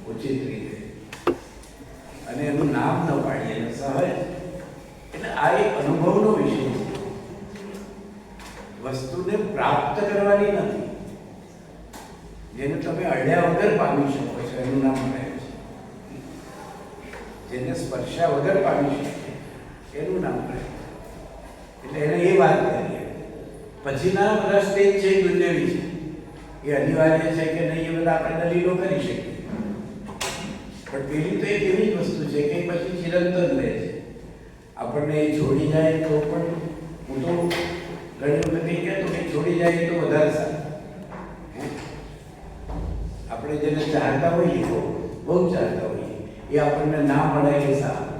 S1: ઉચિત રીતે અને એનું નામ ન પાડીએ અને સહજ, એટલે આ એક અનુભવનો વિષય છે. વસ્તુને પ્રાપ્ત કરવાની નથી, જેને તમે અડ્યા વગર પામી શકો છો એનું નામ પ્રેમ છે. જેને સ્પર્શ્યા વગર પામી શકે એનું નામ પ્રેમ. એટલે એને એ વાત કરીએ. પછીના બધા સ્ટેજ છે એ દુનિયાવી છે, એ અનિવાર્ય છે કે નહીં એ બધા આપણે દલીલો કરી શકીએ. પણ પેલી તો એક એવી જ વસ્તુ છે કે પછી ચિરંતન રહે છે. આપણને એ છોડી જાય તો પણ હું તો ઘણી વખત એ કહેતો કે છોડી જાય તો વધારે સારું. આપણે જેને ચાહતા હોઈએ, બહુ ચાહતા હોઈએ, એ આપણને ના મળે એ સારું.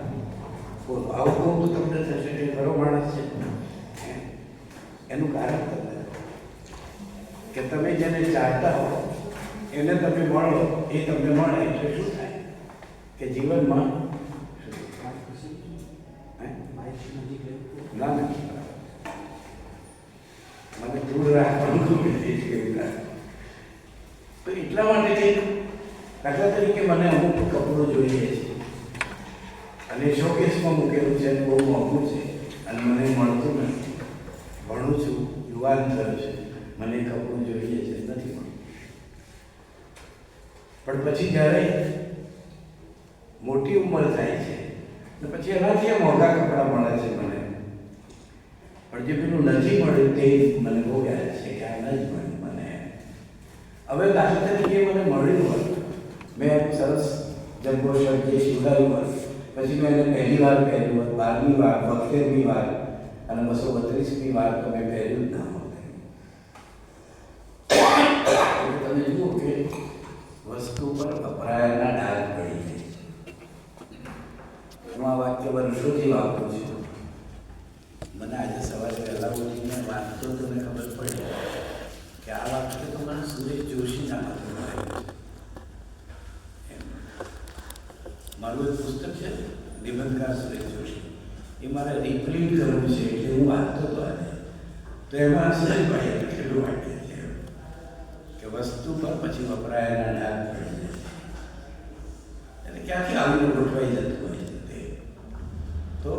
S1: આવું તો તમને થશે કે ખરો માણસ છે. એનું કારણ તમને કે તમે જેને ચાહતા હો એને તમે મળો, એ તમને મળે એટલે શું થાય કે જીવનમાં ના મને દૂર રાખવાનું તો એટલા માટે કંઈક દાખલા તરીકે મને અમુક કપડું જોઈએ છે અને શોકેસમાં મૂકેલું છે અને બહુ મોંઘું છે અને મને મળતું નથી. ભણું છું, યુવાન થયો છે, મને કપડું જોઈએ છે, નથી મળતું. પણ પછી જ્યારે મોટી ઉંમર થાય છે ને પછી એનાથી મોંઘા કપડાં મળે છે મને, પણ જે પેલું નથી મળ્યું તે મને બહુ યાદ છે કે આ નથી મળ્યું મને. હવે દાખલા તરીકે મને મળ્યું હોય, મેં સરસ જમ્બો શર્ટ જે સીવડાવ્યું હોય, પછી મેં એને પહેલી વાર પહેર્યું હોય, 12મી વાર, 72મી વાર અને 232મી વાર તો મેં પહેર્યું જ ના હોય. તમે જુઓ કે વસ્તુ પર વપરાયેલા ડાઘ પડી જાય છે. હું આ વાક્ય વર્ષોથી વાપરું છું. મને આજે સવારે વહેલા ઉઠીને વાંચતો તો મને ખબર પડી કે આ વાક્ય તો મને સુરેશ જોશીના માંથી મળેલું છે. મારું એક પુસ્તક છે નિબંધકાર સુરેશ જોશી, એ મારે રિપ્રિન્ટ કરવું છે એટલે હું વાંચતો હતો આજે. તો એમાં સુરેશભાઈએ લખેલું વાક્ય છે કે વસ્તુ પર પછી વપરાયેલા ડાઘ પડી જાય. એટલે ક્યાંથી આવીને ગોઠવાઈ જતું હોય છે તે. તો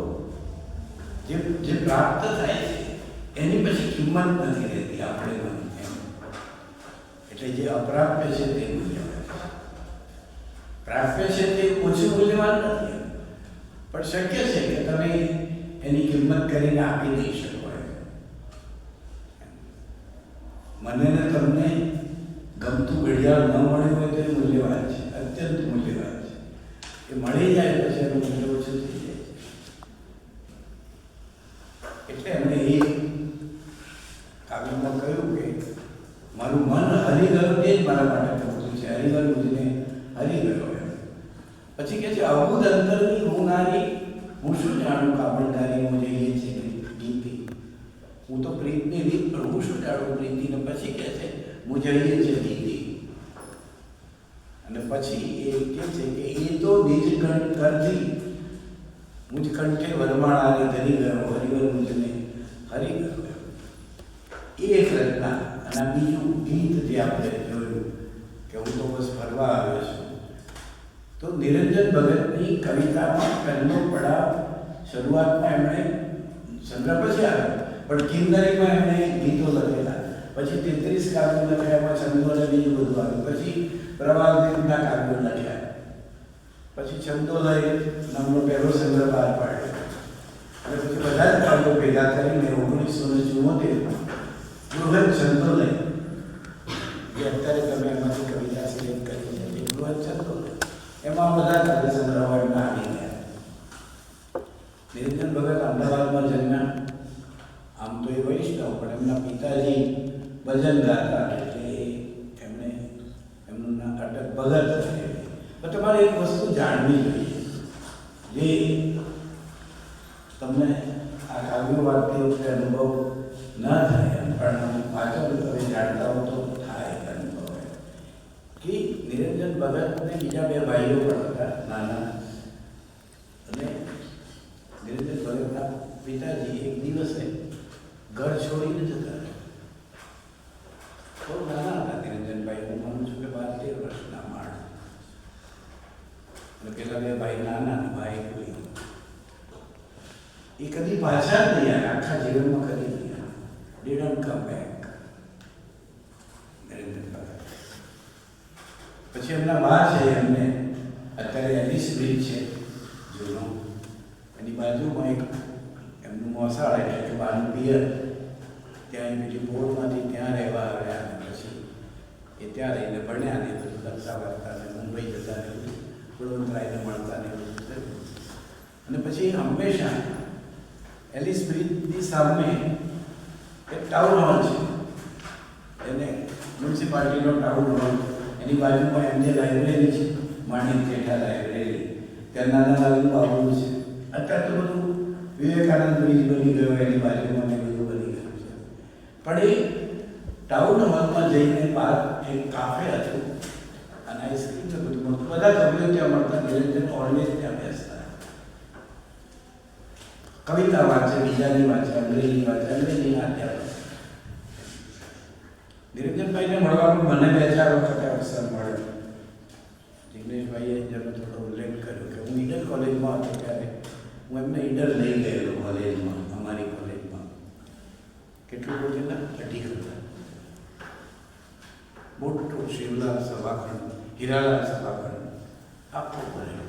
S1: જે પ્રાપ્ત થાય છે એની પછી કિંમત નથી રહેતી આપણે એમ. એટલે જે અપ્રાપ્ય છે તે મૂલ્યવાન છે. પ્રાપ્ય છે તે ઓછું મૂલ્યવાન નથી, પણ શક્ય છે કે તમે એની કિંમત કરીને આપી દઈ શકો. મને ને તમને ગમતું ઘડિયાળ ન મળ્યું હોય તો એ મૂલ્યવાન છે, અત્યંત મૂલ્યવાન છે. એ મળી જાય પછી એનું મૂલ્ય ઓછું થઈ જાય છે. એટલે એમણે એ કાવ્યમાં કહ્યું કે મારું મન હરી ગયું તે જ મારા માટે પૂરતું છે. હરી ગયું મુજને હરી ગયો. પછી કે છે અબુદ અંતરની હું નારી હું શું જાણું કાબળદારીમાં જઈએ છે ગીતી, હું તો પ્રીતની રીત પણ હું શું જાણું પ્રીતિને. પછી કહે છે હું જઈએ છે ગીતી. અને પછી એ કહે છે કે એ તો નિજ કરતી મુજ કંઠે વરમાળાને ધરી ગયો હરિવર મુજને હરી ગયો. એ એક રચના. અને બીજું ગીત જે આપણે જોયું કે હું તો બસ ફરવા આવ્યો છું, તો નિરંજન ભગતની કવિતામાં પહેલો પડાવ શરૂઆતમાં એમણે સંગ્રહ પછી આવ્યો, પણ કિન્નરીમાં એમણે ગીતો લખેલા, પછી 33 કાવ્યો લખ્યા, એમાં છંદોને બીજું બધું આવ્યું, પછી પ્રવાલદેવના કાવ્યો લખ્યા, પછી છંદોલય નામનો પહેલો સંગ્રહ બહાર પાડ્યો, અને પછી બધા જ કાવ્યો ભેગા કરીને 1974 બૃહદ છંદોલય, જે અત્યારે તમે એમાંથી કવિતા સિલેક્ટ કરી છે, બૃહદ છંદોલય, એમાં બધા કાવ્ય સંગ્રહો એમના આવી ગયા. નિરંજન ભગત અમદાવાદમાં જન્મ્યા. આમ તો એ વૈષ્ણવ, પણ એમના પિતાજી ભજન ગાતા, એટલે એમણે એમનું નામ અટક ભગત છે. પણ તમારે એક વસ્તુ જાણવી જોઈએ, જે તમને આ કાવ્યો વાંચતી વખતે અનુભવ ન થાય, પણ વાંચો તમે જાણતા હો તો થાય અનુભવ, કે નિરંજન ભગતને બીજા 2 ભાઈઓ પણ હતા નાના, અને નિરંજન ભગતના પિતાજી એક દિવસે ઘર છોડીને જતા રહ્યા. બહુ નાના હતા નિરંજનભાઈ, હું માનું છું કે 12-13 વર્ષના માણસ, અને પેલા 2 ભાઈ નાના, ભાઈ કોઈ એ કદી પાછા જ નહીં આવ્યા, આખા જીવનમાં કદી નહીં આવ્યા. ડીડન્ટ કમ બેક નિરંજન ભગત. પછી એમના બા છે, એમને અત્યારે એલિસ બ્રિજ છે જૂનો, એની બાજુમાં એક એમનું મોસાળ એટલે કે બાનું પિયર, ત્યાં બીજી બોર્ડમાંથી ત્યાં રહેવા આવ્યા, અને પછી એ ત્યાં રહીને ભણ્યા ને બધું લખતા વાંચતા ને મુંબઈ જતા ને બધું ગુણવંતરાયને મળતા ને બધું થયું. અને પછી હંમેશા એલિસ બ્રિજની સામે એક ટાઉન હોલ છે, એને મ્યુનિસિપાલિટીનો ટાઉન હોલ, એની બાજુમાં એમની લાઇબ્રેરી છે, માણિક જેઠા લાઇબ્રેરી, ત્યાં નાના નાનું બાબુ છે. અત્યારે તો બધું વિવેકાનંદ બ્રિજ બની ગયો, એની બાજુમાં બધું બની ગયું છે. પણ એ ટાઉન હોલમાં જઈને બહાર એક કાફે હતું, અને આઈસ્ક્રીમ ને બધું મળતું, બધા કવિઓ ત્યાં મળતા. નિરંજન ઓલવેઝ ત્યાં બેસતા, કવિતા વાંચે, બીજાની વાંચે, અંગ્રેજી વાંચે, અંગ્રેજીના અધ્યાપક. નિરંજનભાઈને મળવાનું મને 2-4 વખત અવસર મળ્યો. જિગ્નેશભાઈએ જેનો થોડો ઉલ્લેખ કર્યો કે હું ઈડર કોલેજમાં હતો ત્યારે હું એમને ઈડર લઈ ગયેલો કોલેજમાં, અમારી કોલેજમાં. કેટલું બોલેલા? 2.5 કલાક. મોટો શિવલાલ સભાખંડ, હીરાલાલ સભાખંડ આખો ભરેલો.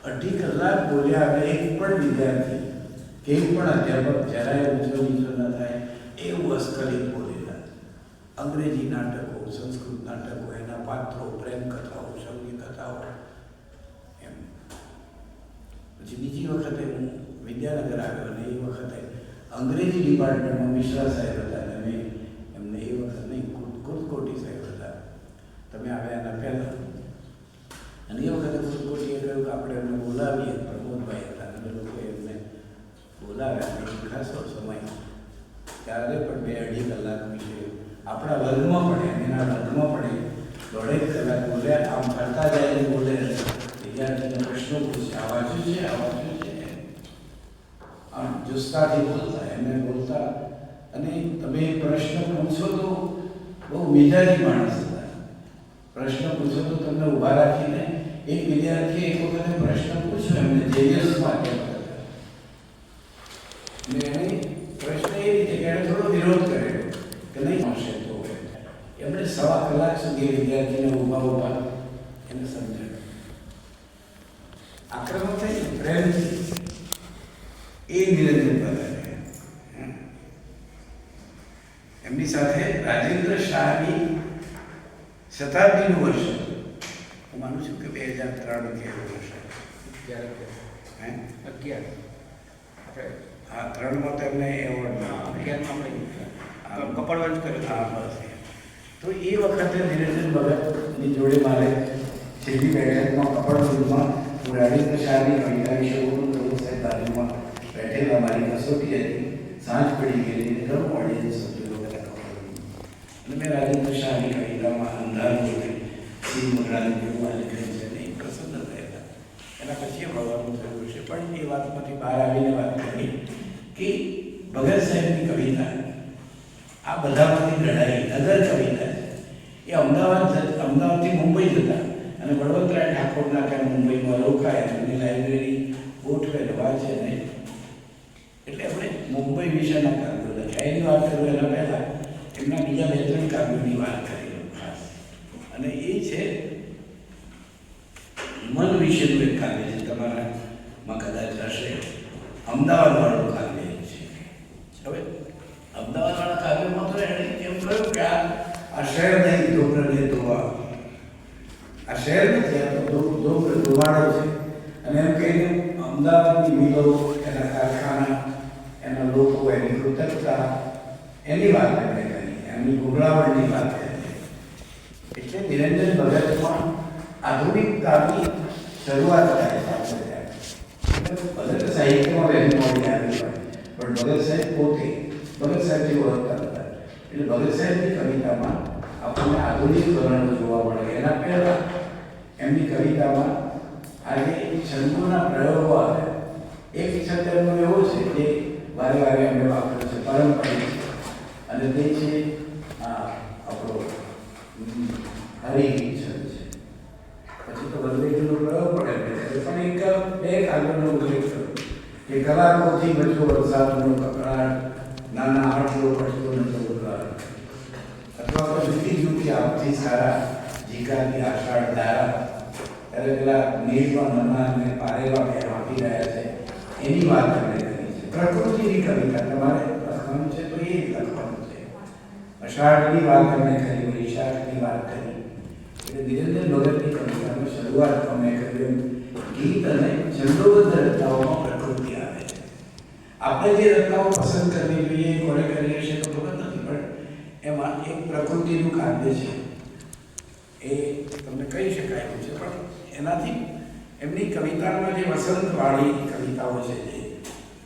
S1: 2.5 કલાક બોલ્યા, અને એક પણ વિદ્યાર્થી કે એક પણ અધ્યાપક જરાય ઊંચો નીચો ન થાય એવું અસ્ખલિત બોલેલા. અંગ્રેજી નાટકો, સંસ્કૃત નાટકો, એના પાત્રો, પ્રેમ કથાઓ, સંગીત કથાઓ, એમ. પછી બીજી વખતે હું વિદ્યાનગર આવ્યો, અને એ વખતે અંગ્રેજી ડિપાર્ટમેન્ટમાં મિશ્રા સાહેબ હતા, અને મેં એમને એ વખત નહીં, કુર્દકોટી સાહેબ હતા, તમે આવ્યા એના પહેલાં. અને એ વખતે કુર્દકોટીએ કહ્યું કે આપણે એમને બોલાવીએ. પ્રમોદભાઈ હતા, અને લોકોએ એમને બોલાવ્યા. એક ખાસો સમય ત્યારે પણ 2-2.5 કલાક વિશે આપણા વર્ગમાં પડે, એના વર્ગમાં પડે 1.5 કલાક બોલ્યા. આમ ફરતા જાય બોલે, વિદ્યાર્થીને પ્રશ્નો પૂછે, આ વાંચ્યું છે, આ વાંચ્યું છે, આમ જુસ્સાથી બોલતા, એમને બોલતા. અને તમે પ્રશ્ન પૂછો તો બહુ મિજાજી માણસ હતા. પ્રશ્ન પૂછો તો તમને ઊભા રાખીને એક વિદ્યાર્થીએ એક વખતે પ્રશ્ન પૂછ્યો એમને જેવિયર્સમાં, ને એને પ્રશ્ન એ રીતે કે એણે થોડો વિરોધ કર્યો કે નહીં આવશે તો એમણે 1.25 કલાક સુધી વિદ્યાર્થીને ઊભા એને સમજાવ્યું. આક્રમક થઈ પ્રેમથી એ નિરંજન ભગત. એમની સાથે રાજેન્દ્ર શાહની શતાબ્દીનું વર્ષ, હું માનું છું કે 2003 કે એવું વર્ષ. 11 હા, 3માં તો એમને એવોર્ડ કપડવંશ કર્યો. હા, બસ. તો એ વખતે નિરંજન ભગતની જોડે મારે છેલ્લી બેઠકમાં કપડવંશમાં રાજેન્દ્ર શાહની કવિતા વિશે હતી મારી કસોટી હતી, સાંજ પડી ગયેલી ને ઘણું ઓડિયન્સ હતું બધા ખબર. અને મેં રાજેન્દ્ર શાહની કવિતામાં અંધારું શ્રી મુદ્રાની જેવું લખેલું છે ને પ્રસન્ન થયેલા. એના પછી ભગવાનનું થયું છે. પણ એ વાતમાંથી બહાર આવીને વાત કરી કે ભગત સાહેબની કવિતા આ બધામાંથી ઘડાઈ નગર કવિતા છે. એ અમદાવાદથી મુંબઈ જતા અને બળવંતરાય ઠાકોરના ત્યાં મુંબઈમાં રોકાય એમની લાઇબ્રેરી ગોઠવે વાંચે નહીં. એટલે આપણે મુંબઈ વિશેના કાવ્યો લખ્યા. એની વાત કરું એના પહેલાં એમના બીજા 2-3 કાવ્યોની વાત કરી લઉં ખાસ. અને એ છે મન વિશેનું એક કાવ્ય છે, તમારામાં કદાચ હશે. અમદાવાદવાળું કાવ્ય છે. હવે અમદાવાદવાળા કાવ્યમાં તો એણે એમ કહ્યું કે આ શહેર નહીં ધોબરને ધોવા, આ શહેર નથી, આ તો ધોબર ધોવાડો છે. અને એમ કહીને અમદાવાદની મિલો, એના કારખાના, એના લોકો, એની કૃતજ્ઞતા, એની વાત એમણે કરી, એમની ગુગળાવણની વાત કરી. એટલે નિરંજન ભગતમાં આધુનિકતાની શરૂઆત થાય છે. ભગત સાહિત્યમાં વહેલી મોડી આવી હોય, પણ ભગત સાહેબ પોતે ભગત સાહેબથી ઓળખતા હતા. એટલે ભગત સાહેબની કવિતામાં આપણને આધુનિક ધોરણો જોવા મળે. એના પહેલાં એમની કવિતામાં આજે છંદોના પ્રયોગો આવે. એક છંદ એમનો એવો છે જે વારે વારે એમને વાપરે છે, પારંપરિક, અને તે છે આપણો હરિગીત છંદ છે. પછી તો વલ્લભીનો પ્રયોગ પણ એમને કર્યો. પણ એક કાવ્યનો ઉલ્લેખ કર્યો કે કલાકોથી બચ્યો વરસાદનો કકળાટ, નાના આટલો પડતો નતો ઉકળાટ, અથવા તો જુદી જુદી આપતી સારા જીકાની આષાઢ ધારા. ત્યારે પેલા નીરમાં નમાને પારેવા કે આપી રહ્યા છે, એની વાત એમણે કરી છે. પ્રકૃતિની કવિતા તમારે લખવાનું છે તો એ લખવાનું છે. અષાઢની વાત એમણે કરી, વૈશાખની વાત કરી. એટલે નિરંજન ભગતની કવિતામાં શરૂઆત અમે કર્યું ગીત અને છંદોબદ્ધ રચનાઓમાં પ્રકૃતિ આવે છે. આપણે જે રચનાઓ પસંદ કરવી જોઈએ કોણે કરીએ છીએ તો ખબર નથી, પણ એમાં એક પ્રકૃતિનું કાવ્ય છે, એ તમને કહી શકાય એવું છે. પણ એનાથી એમની કવિતામાં જે વસંતવાળી કવિતાઓ છે, જે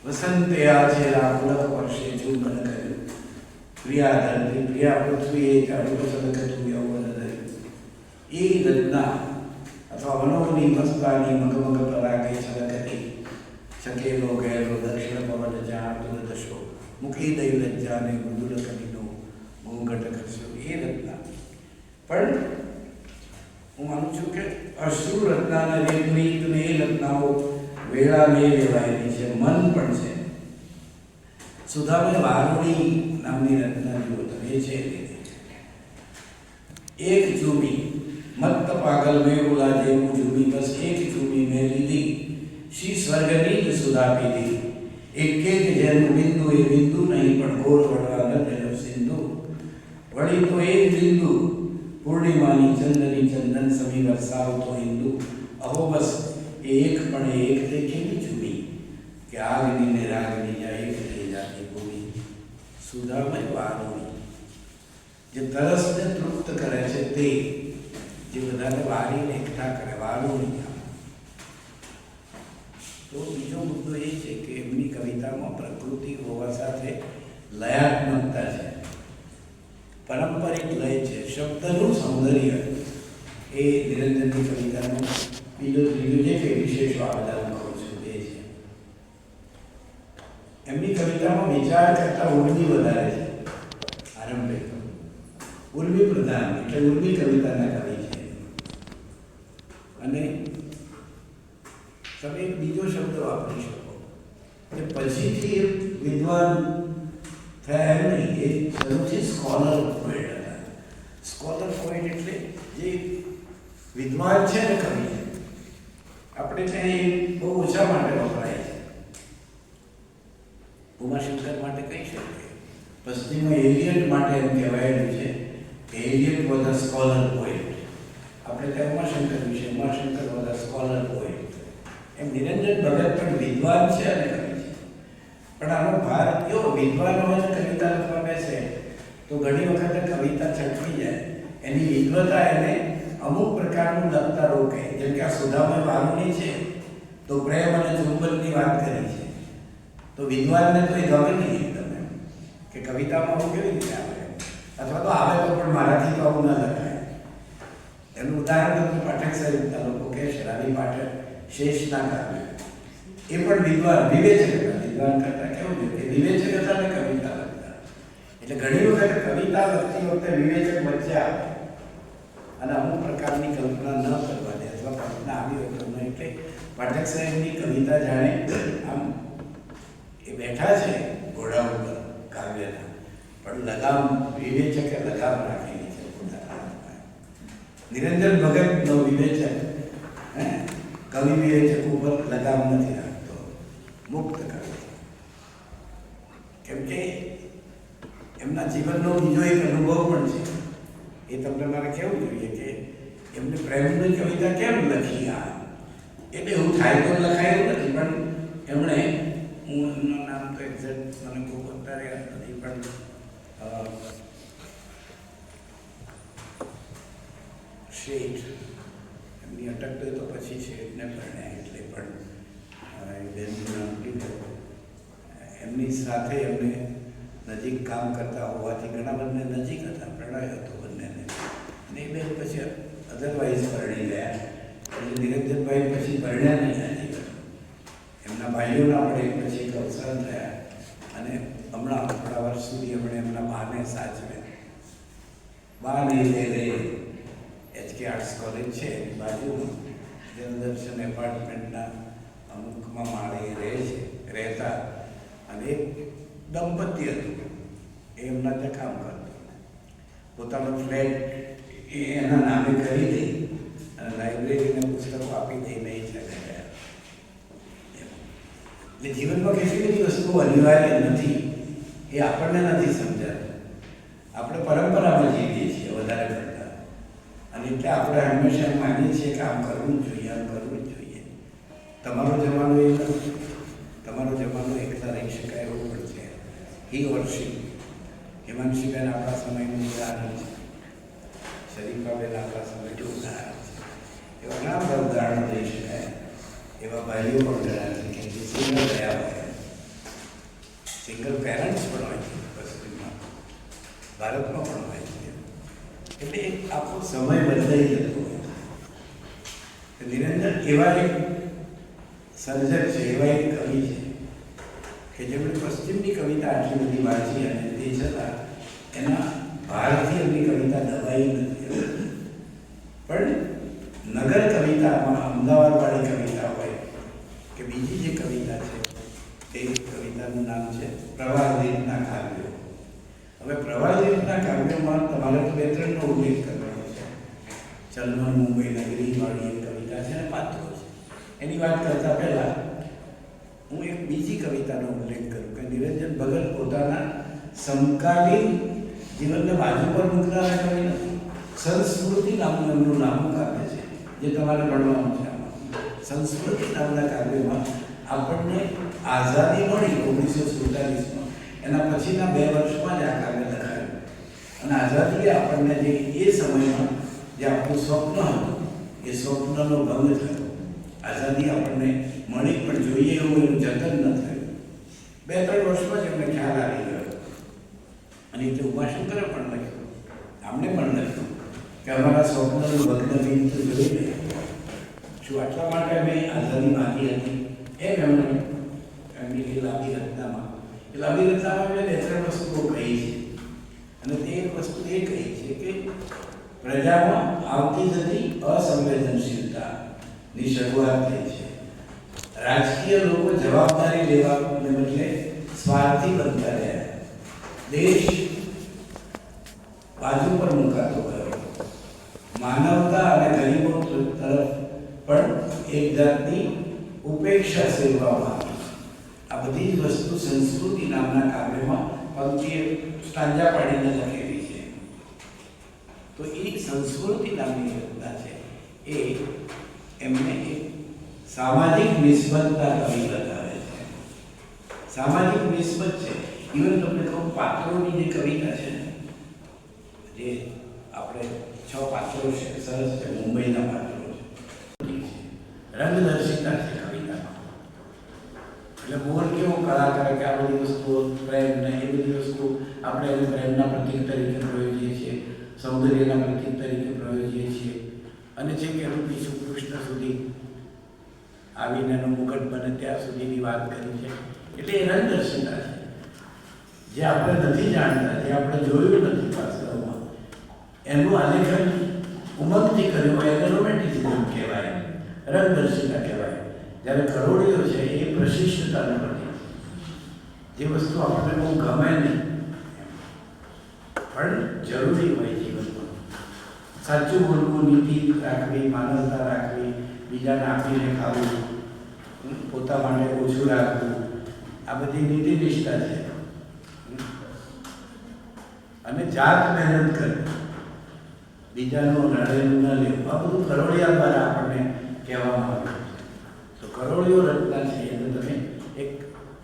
S1: વસંતે આછેલા પુલક વર્ષે ચુંબન કર્યું, પ્રિયા ધરતી પ્રિયા પૃથ્વીએ ચાલુ સદગતું યૌવન ધર્યું, એ રચના અથવા વનોની મસ્તાની મગમગ પરાગે છલકતી, છકેલો ગયેલો દક્ષિણ પવન જ્યાં દુર્દશો, મુખી દઈ લજ્જાને મૃદુલ કવિનો ઘૂંઘટ ખસ્યો, એ રચના. પણ હું માનું છું કે અશ્રુ રત્નાના રેતની એ રત્નાઓ વેળા લે લેવાયેલી છે, મન પણ છે. સુધામે વારુણી નામની રચના જુઓ તમે, એ છે એક ઝૂમી મત્ત પાગલ મેં બોલા જેવું ઝૂમી, બસ એક ઝૂમી મેં લીધી, શ્રી સ્વર્ગની જ સુધા પીધી. એક જેનું બિંદુ એ બિંદુ નહીં, પણ ગોળ વળવા તેનો સિંધુ, વળી તો એક બિંદુ પૂર્ણિમાની ચંદની ચંદન સમી વરસાવતો હિન્દુ. અહો બસ એ એક પણ એક તે કેવી ઝૂમી કે આગની ને રાગની જાય એક થઈ જાતી ભૂમિ. સુધામય વારુણી જે તરસને તૃપ્ત કરે છે, તે જે બધાને વારીને એકઠા કરે, વારુણી. તો બીજો મુદ્દો એ છે કે એમની કવિતામાં પ્રકૃતિ હોવા સાથે લયાત્મકતા છે, પારંપરિક લય છે, શબ્દનું સૌંદર્ય. એ નિરંજનની કવિતાનો ત્રીજો જે કે વિશેષ આવેદન કરું છું તે છે. એમની કવિતામાં વિચાર કરતા ઉર્મી વધારે છે. આરંભે ઉર્મી પ્રધાન, એટલે ઉર્મી કવિતાના કવિ છે. અને તમે એક બીજો શબ્દ વાપરી શકો કે પછીથી વિદ્વાન થયા એમ નહીં, એ શરૂથી સ્કોલર પોએટ હતા. સ્કોલર પોએટ એટલે જે વિદ્વાન છે ને કવિ છે. આપણે ત્યાં એ બહુ ઓછા માટે વપરાય છે. ઉમાશંકર માટે કહી શકીએ, પશ્ચિમમાં એલિયટ માટે એમ કહેવાયેલું છે કે Eliot was a scholar poet. આપણે ત્યાં ઉમાશંકર વિશે, Umashankar was a scholar poet. એમ નિરંજન ભગત પણ વિદ્વાન છે અને કવિ છે. પણ આનો ભાર કેવો, વિદ્વાનો કવિતા લખવા બેસે તો ઘણી વખત કવિતા છટકી જાય. એની વિદ્વતા એને અમુક પ્રકારનું લખતા રોકે. જેમ કે આ સુધામય વારુણી છે તો પ્રેમ અને ચુંબનની વાત કરી છે, તો વિદ્વાનને તો એ ગમે નહીં એકદમ કે કવિતામાં આવું કેવી રીતે આવે, અથવા તો આવે તો પણ મારાથી તો આવું ન લખાય. એનું ઉદાહરણ તો પાઠક સાહેબના લોકો કહે છે, રાવી પાઠક શેષના કાવ્ય એ પણ વિદ્વાન વિવેચક હતા. વિદ્વાન કરતા કેવું છે કે વિવેચક હતા ને કવિતા લખતા. એટલે ઘણી વખત કવિતા લખતી વખતે વિવેચક વચ્ચે આવે અને અમુક પ્રકારની કલ્પના ન કરવા દે, અથવા કલ્પના આવી હોય તો એટલે પાઠક સાહેબની કવિતા જાણે આમ એ બેઠા છે ઘોડા ઉપર કાવ્યના, પણ લગામ વિવેચકે લગામ રાખેલી છે પોતાના હાથમાં. નિરંજન ભગતનો વિવેચક કવિ વિવેચક ઉપર લગામ નથી રાખતો, મુક્ત કરે છે. કેમ કે એમના જીવનનો બીજો એક અનુભવ પણ છે, એ તમને મારે કહેવું જોઈએ કે એમને પ્રેમની કવિતા કેમ લખી. એટલે એવું થાય તો લખાય એવું નથી, પણ એમણે, હું એમનું નામ તો એક્ઝેક્ટ મને ખૂબ અત્યારે યાદ નથી, પણ શેઠ એમની અટક તો પછી શેઠને પરણ્યા, એટલે પણ બેનનું નામ લીધું. એમની સાથે એમને નજીક કામ કરતા હોવાથી ઘણા બંને નજીક હતા, પ્રણય હતો બંનેને. અને એ બેન પછી અધરવાઇઝ પરણી ગયા, એટલે નિરંજનભાઈ પછી પરણ્યા નહીં હજી. એમના ભાઈઓના પણ પછી એક અવસાન થયા, અને હમણાં થોડા વર્ષ સુધી એમણે એમના બાને સાચવ્યા. બાને લે HK આર્ટ્સ કોલેજ છે એની બાજુમાં જનદર્શન એપાર્ટમેન્ટના અમુકમાં માળે રહેતા, અને એક દંપતી હતું, એ એમના ત્યાં કામ કરતું. પોતાનો ફ્લેટ એ એના નામે કરી દઈ અને લાઇબ્રેરીને પુસ્તકો આપી દઈને એ ચાલ્યા ગયા. એટલે જીવનમાં કેટલી બધી વસ્તુઓ અનિવાર્ય નથી એ આપણને નથી સમજાતું. આપણે પરંપરામાં જીવીએ છીએ વધારે પડતા, અને એટલે આપણે હંમેશા માનીએ છીએ કે આમ કરવું જ જોઈએ, આમ કરવું જ જોઈએ. તમારો જમાનો એ નથી, તમારો જમાનો એકલા રહી શકાય એવું પણ છે. હી વર્ષી હિમાંશીબેન આપણા સમયનું ઉદાહરણ છે, શરીફાબેન આપણા સમયનું ઉદાહરણ છે. એવા ઘણા બધા ઉદાહરણો લઈ શકાય. એવા ભાઈઓ પણ ઘણા છે કે જે સિંગલ રહ્યા હોય, સિંગલ પેરેન્ટ્સ પણ હોય છે પશ્ચિમમાં, ભારતમાં પણ હોય છે. એટલે એક આખો સમય બદલાઈ જતો હોય છે. નિરંજન એવા એક સર્જક છે, એવા એક કવિ છે કે જેમણે પશ્ચિમની કવિતા આટલી બધી વાંચી, અને તે છતાં એના ભારતથી એમની કવિતા દબાઈ નથી. પણ નગર કવિતામાં અમદાવાદવાળી કવિતા હોય કે બીજી જે કવિતા છે, તે કવિતાનું નામ છે પ્રવાસદીપના કાવ્યો. હવે પ્રવાસદીપના કાવ્યોમાં તમારે તો બે ત્રણનો ઉલ્લેખ કરવાનો છે. ચલમન મુંબઈ નગરીવાળી એક કવિતા છે, અને પાત્રો છે. એની વાત કરતા પહેલા હું એક બીજી કવિતાનો ઉલ્લેખ કરું કે નિરંજન ભગત પોતાના સમકાલીન જીવનને બાજુ પર મૂકનારા કવિ નથી. સંસ્કૃતિ નામનું એમનું નામું કાવ્ય છે, જે તમારે ભણવાનું છે. આમાં સંસ્કૃતિ નામના કાવ્યમાં આપણને આઝાદી મળી 1947માં, એના પછીના 2 વર્ષમાં જ આ કાવ્ય લખાયું. અને આઝાદીએ આપણને જે એ સમયમાં જે આપણું સ્વપ્ન હતું, એ સ્વપ્નનો ભંગ થયો. આઝાદી આપણને મળી, પણ જોઈએ એવું એનું જતન ન થયું. 2-3 વર્ષમાં જ એમને ખ્યાલ આવી ગયો. અને એટલે ઉમાશંકરે પણ લખ્યું, આમને પણ લખ્યું કે અમારા સ્વપ્નનું ભગ્ન બિંદુ જોઈ લે. શું આટલા માટે અમે આઝાદી માંગી હતી? એમ એમણે એમની એ લાંબી રચનામાં એમણે 2-3 વસ્તુઓ કહી છે. અને તે એક વસ્તુ એ કહી છે કે પ્રજામાં આવતી જતી અસંવેદનશીલતાની શરૂઆત થઈ છે. રાજકીય લોકો જવાબદારી લેવાને બદલે સ્વાર્થી બનતા રહ્યા. દેશ બાજુ પર મુકાતો ગયો. માનવતા અને ગરીબો તરફ પણ એક જાતની ઉપેક્ષા સેવવામાં આવી. આ બધી જ વસ્તુ સંસ્કૃતિ નામના કાવ્યમાં પંક્તિએ સ્ટાંજા પાડીને લખેલી છે. તો એ સંસ્કૃતિ નામની રચના છે, એ એમને એક સામાજિક નિસ્બતતા કવિ બતાવે છે. સામાજિક નિસ્બત છે. ઇવન તમને કહું, પાત્રોની જે કવિતા છે ને, જે આપણે 6 પાત્રો છે, સરસ છે, મુંબઈના પાત્રો છે, રંગદર્શિતા છે કવિતામાં. એટલે મોર કેવો કળા કરે કે આ બધી વસ્તુઓ પ્રેમ ને એ બધી વસ્તુ આપણે એને પ્રેમના પ્રતીક તરીકે પ્રયોજીએ છીએ, સૌંદર્યના પ્રતીક તરીકે પ્રયોજીએ છીએ. અને જે કે બીજું કૃષ્ણ સુધી આવીને એનો મુકટ બને ત્યાં સુધીની વાત કરી છે. એટલે એ રંગદર્શિતા છે જે આપણે નથી જાણતા, જે આપણે જોયું નથી વાસ્તવમાં, એનું આલેખન ઉમંગથી કર્યું હોય એને રોમેન્ટિસિઝમ કહેવાય, રંગદર્શિતા કહેવાય. જ્યારે કરોડીઓ છે એ પ્રશિષ્ટતાનું પ્રતીક છે, જે વસ્તુ આપણને બહુ ગમે નહીં પણ જરૂરી હોય જીવનમાં. સાચું બોલવું, નીતિ રાખવી, માનવતા રાખવી, બીજાને આપીને ખાવું, પોતા માટે ઓછું રાખવું, આ બધી નીતિ નિષ્ઠા છે. અને જાત મહેનત કરવી, બીજાનું નડેલું ન લેવું, આ બધું કરોડિયા દ્વારા આપણને કહેવામાં આવ્યું. તો કરોડિયો રચના છે એને તમે એક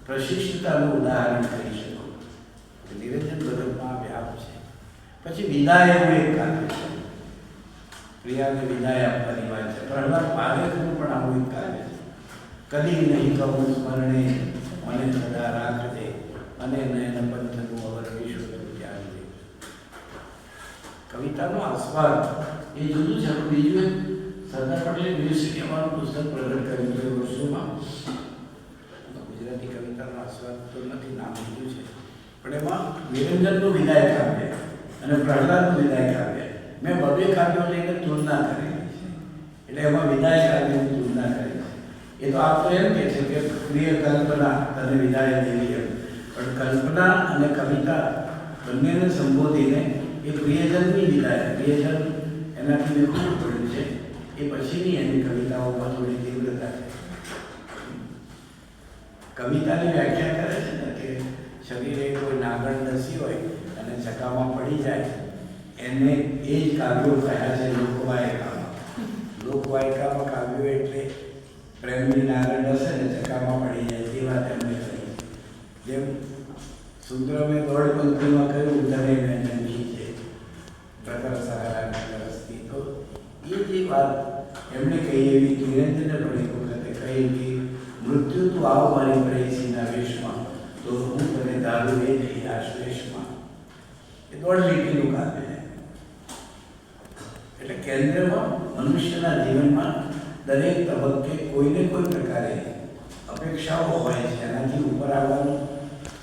S1: પ્રશિષ્ટતાનું ઉદાહરણ કરી શકો. નિરંજન ભગતમાં વ્યાપ છે. પછી વિદાય એવું એક કાવ્ય છે, પ્રિયાને વિદાય આપવાની વાત છે. પ્રહલાદ પારેખનું પણ આવું એક કાવ્ય છે. કદી નહીં કહું સ્મરણે મને સદા રાખજે, અને નયન પંથનું અવર વિશ્વ ધ્યાન દે. કવિતાનો આસ્વાદ એ જુદું છે. બીજું સરદાર પટેલે યુનિવર્સિટી અમારું પુસ્તક પ્રગટ કર્યું છે વર્ષોમાં. ગુજરાતી કવિતાનો આસ્વાદ તો નથી, નામ લીધું છે, પણ એમાં નિરંજનનું વિદાય કાવ્ય અને પ્રહલાદનું વિદાય કાવ્ય મેં બબે કાવ્યો લઈને તુલના કરેલી છે. એટલે એમાં વિદાય કાવ્યની તુલના કરી છે. એ તો આપ તો એમ કહે છે કે પ્રિય કલ્પના તને વિદાય દેવી એમ, પણ કલ્પના અને કવિતા બંનેને સંબોધીને એ પ્રિયજનની વિદાય, પ્રિયજન એનાથી મેં ખૂબ પડ્યું છે એ પછીની એની કવિતાઓમાં થોડી તીવ્રતા છે. કવિતાની વ્યાખ્યા કરે છે ને કે શરીરે કોઈ નાગણ ડસી હોય અને ચકામાં પડી જાય એને એ જ કાવ્યો કહ્યા છે લોકવાયકામાં. લોકવાયકામાં કાવ્યો એટલે પ્રેમની નાગણ હશે ને ચકામાં પડી જાય તે વાત એમને કરી. જેમ સુંદરમે દોડ પંક્તિમાં કહ્યું ઉદરે મેં જંખી છે પ્રકર સહારા રસ્તી. તો એ જે વાત એમણે કહી એવી નિરંજને પણ એક વખતે કહી કે મૃત્યુ તું આવ મારી પ્રેયસીના વેશમાં, તો હું તને દારૂ એ નહીં આશ્લેષમાં. એ દોડ લીટીનું કાવ્ય છે. એટલે કેન્દ્રમાં મનુષ્યના જીવનમાં દરેક તબક્કે કોઈને કોઈ પ્રકારે અપેક્ષાઓ હોય છે, એનાથી ઉપર આવવાનું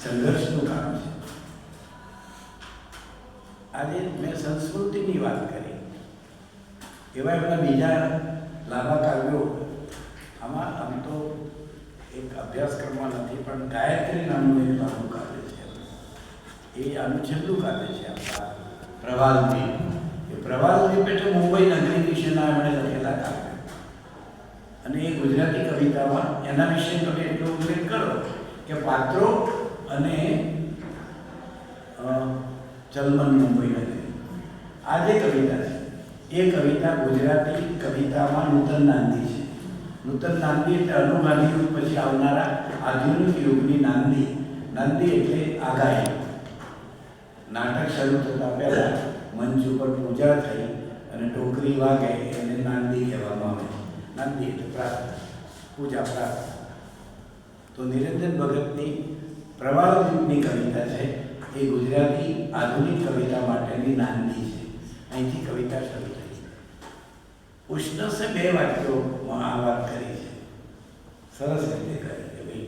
S1: સંઘર્ષનું કામ છે. આજે મેં સંસ્કૃતિની વાત કરી, એવા એમના બીજા લાંબા કાવ્યો. આમાં આમ તો એક અભ્યાસક્રમમાં નથી, પણ ગાયત્રી નામનું એક લાંબુ કાવ્ય છે. એ આનું છેલ્લું કાવ્ય છે આપણા પ્રવાલદ્વીપ. એ પ્રવાલદ્વીપ એટલે મુંબઈ નગરી વિશેના એમણે લખેલા કાવ્ય. અને એ ગુજરાતી કવિતામાં એના વિશે તમે એટલો ઉલ્લેખ કરો કે પાત્રો અને ચલમન મુંબઈ નગરી, આ જે કવિતા છે એ કવિતા ગુજરાતી કવિતામાં નૂતન નાંદી છે. નૂતન નાંદી એટલે અનુગામી યુગ પછી આવનારા આધુનિક યુગની નાંદી. નાંદી એટલે આગાહી. નાટક શરૂ થતાં પહેલાં મંચ ઉપર પૂજા થઈ અને ટોકરી વાગે એને નાંદી કહેવામાં આવે છે. નાંદી એટલે પ્રાર્થના, પૂજા, પ્રાર્થના. તો નિરંજન ભગતની પ્રવાલદ્વીપની કવિતા છે એ ગુજરાતી આધુનિક કવિતા માટેની નાંદી છે. અહીંથી કવિતા શરૂ થઈ. ઉષ્ણસે 2 વાક્યોમાં આ વાત કરી છે, સરસ રીતે કરી કે ભાઈ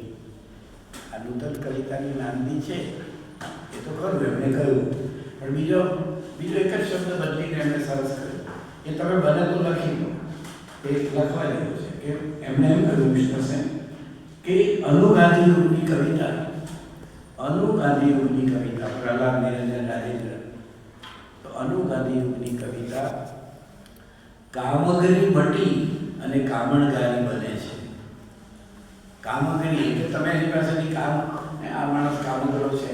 S1: આ નૂતન કવિતાની નાંદી છે એ તો ખરું એમણે કહ્યું, પણ બીજો એક જ શબ્દ બદલીને એમણે સરસ કર્યું. એ તમે બને તો લખી લો, એ લખવા જેવું છે કે એમણે એમ કહ્યું ઉષ્ણસે કે અનુગાંધી યુગની કવિતા, અનુગાંધી યુગની કવિતા, પ્રહલાદ, નિરંજન, રાજેન્દ્ર. તો અનુગાંધી યુગની કવિતા કામગરી મટી અને કામણગારી બને છે. કામગરી એટલે તમે એની પાસેથી કામ, આ માણસ કામગરો છે,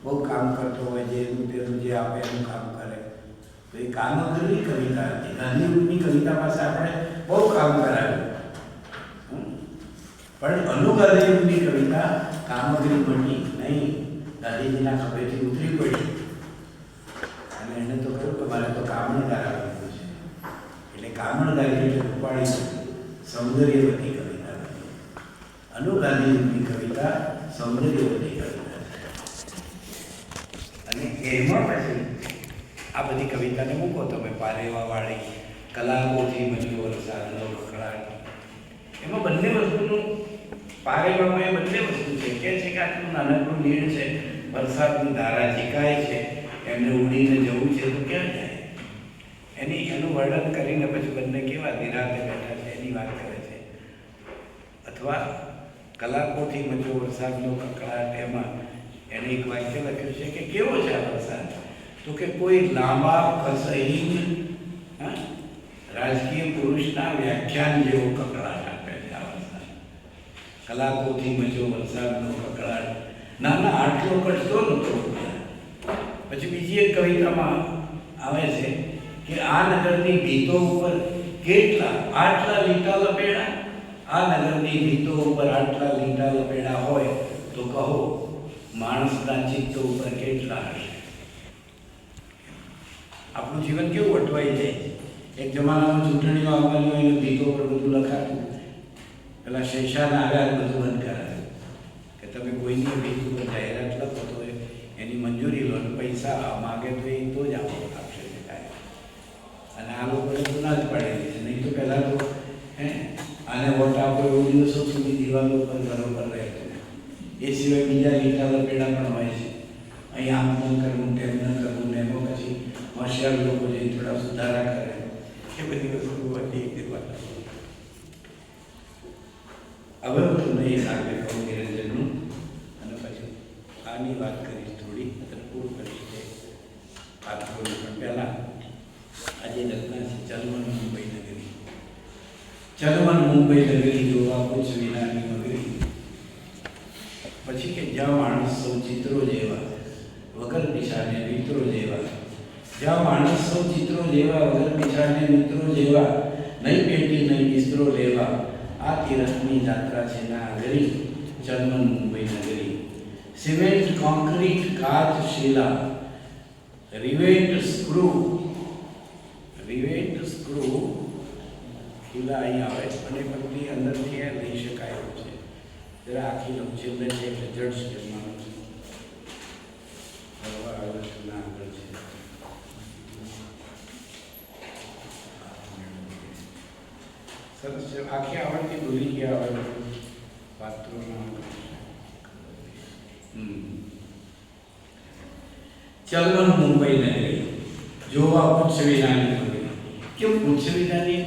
S1: બહુ કામ કરતો હોય, જે જે આપે એનું કામ કરે, તો એ કામગરી કવિતા હતી. ગાંધી યુગની કવિતા પાસે આપણે બહુ કામ કરાવ્યું, પણ અનુગાંધી યુગની કવિતા કામગરી મટી નહીં, ગાંધીજીના ખભેથી ઉતરી પડી અને એને તો કહ્યું કે મારે તો કામણગાર આવવાનું છે. એટલે કામણગારી એટલે રૂપાળી સૌંદર્યવતી કવિતા હતી. અનુગાંધી નદીની કવિતા સમૃદ્ધિઓની કવિતા અને એમાં પછી આ બધી કવિતાને મૂકો તમે પારેવાવાળી કલાકોથી મજુ વરસાદનો કકળાટ એમાં બંને વસ્તુનું પારેવામાં એ બંને વસ્તુ છે કે આટલું નાનકડું નીડ છે વરસાદની ધારા ચીકાય છે એમને ઉડીને જવું છે તો ક્યાં જાય એનું વર્ણન કરીને પછી બંને કેવા નિરાતે બેઠા છે એની વાત કરે છે અથવા કલાકોથી મજો વરસાદનો કકળાટ એમાં એને એક વાક્ય લખ્યું છે કે કેવો છે આ વરસાદ તો કે કોઈ લાંબા કસહીન રાજકીય પુરુષના વ્યાખ્યાન જેવો કકળાટ આપે છે આ વરસાદ કલાકોથી મજો વરસાદનો કકળાટ ના આટલો કટતો નતો પછી બીજી એક કવિતામાં આવે છે કે આ નગરની ભીતો ઉપર કેટલા આટલા લીટા લપેડા આ નગરની ભીતો ઉપર આટલા લીટા લપેડા હોય તો કહો માણસના ચિત્તો ઉપર કેટલા હશે આપણું જીવન કેવું અટવાઈ જાય એક જમાનામાં ચૂંટણીઓ આવવાની હોય એને ભીતો પર બધું લખાતું પેલા શેષાના આવ્યા બધું બંધ કરાયું કે તમે કોઈની ભીત ઉપર જાહેરાત લખો તો એની મંજૂરી લો અને પૈસા માગે તો એ તો જ આપશે અને આ લોકોને તો ના જ પાડેલી છે નહીં તો પહેલાં તો આને વોટ આપો એવું દિવસો સુધી દિવાલો પર ઘરો પર રહેતું એ સિવાય બીજા લીટા લપેડા પણ હોય છે અહીં આમ ન કરવું તેમ ન કરવું ને એમાં પછી હોશિયાર લોકો જે થોડા સુધારા કરે એ બધી વસ્તુ હતી હવે હું તમને એ લાગે કહું નિરંજનનું અને પછી આની વાત કરીશ થોડી અને પૂરું કરીશ કે વાત કરું પણ પહેલાં આજે રચના છે ચલમન મુંબઈ નગરી ચલમન મુંબઈ નગરી જોવા પૂછ વિનાની મગરી પછી કે જ્યાં માણસ સૌ ચિત્રો જેવા વગર પીછાને મિત્રો જેવા જ્યાં માણસ સૌ ચિત્રો જેવા વગર પીછાને મિત્રો જેવા નહીં પેટી નહીં બિસ્તરો લેવા આ તીરથની જાત્રા છે ના આગરી ચલમન મુંબઈ નગરી સિમેન્ટ કોન્ક્રીટ કાચ શીલા રિવેટ સ્ક્રૂ ખીલા અહીં આવે અને પગની અંદરથી લઈ શકાય એવું છે જરા આખી લંચીને છે એટલે જડ સ્ટેપમાં આગળ છે સરસ છે આખી આવડતી ભૂલી ગયા હવે પાત્રોના ચલમન મુંબઈ નગરી જોવા પૂછ વિનાની નગરી કેમ પૂછ વિનાની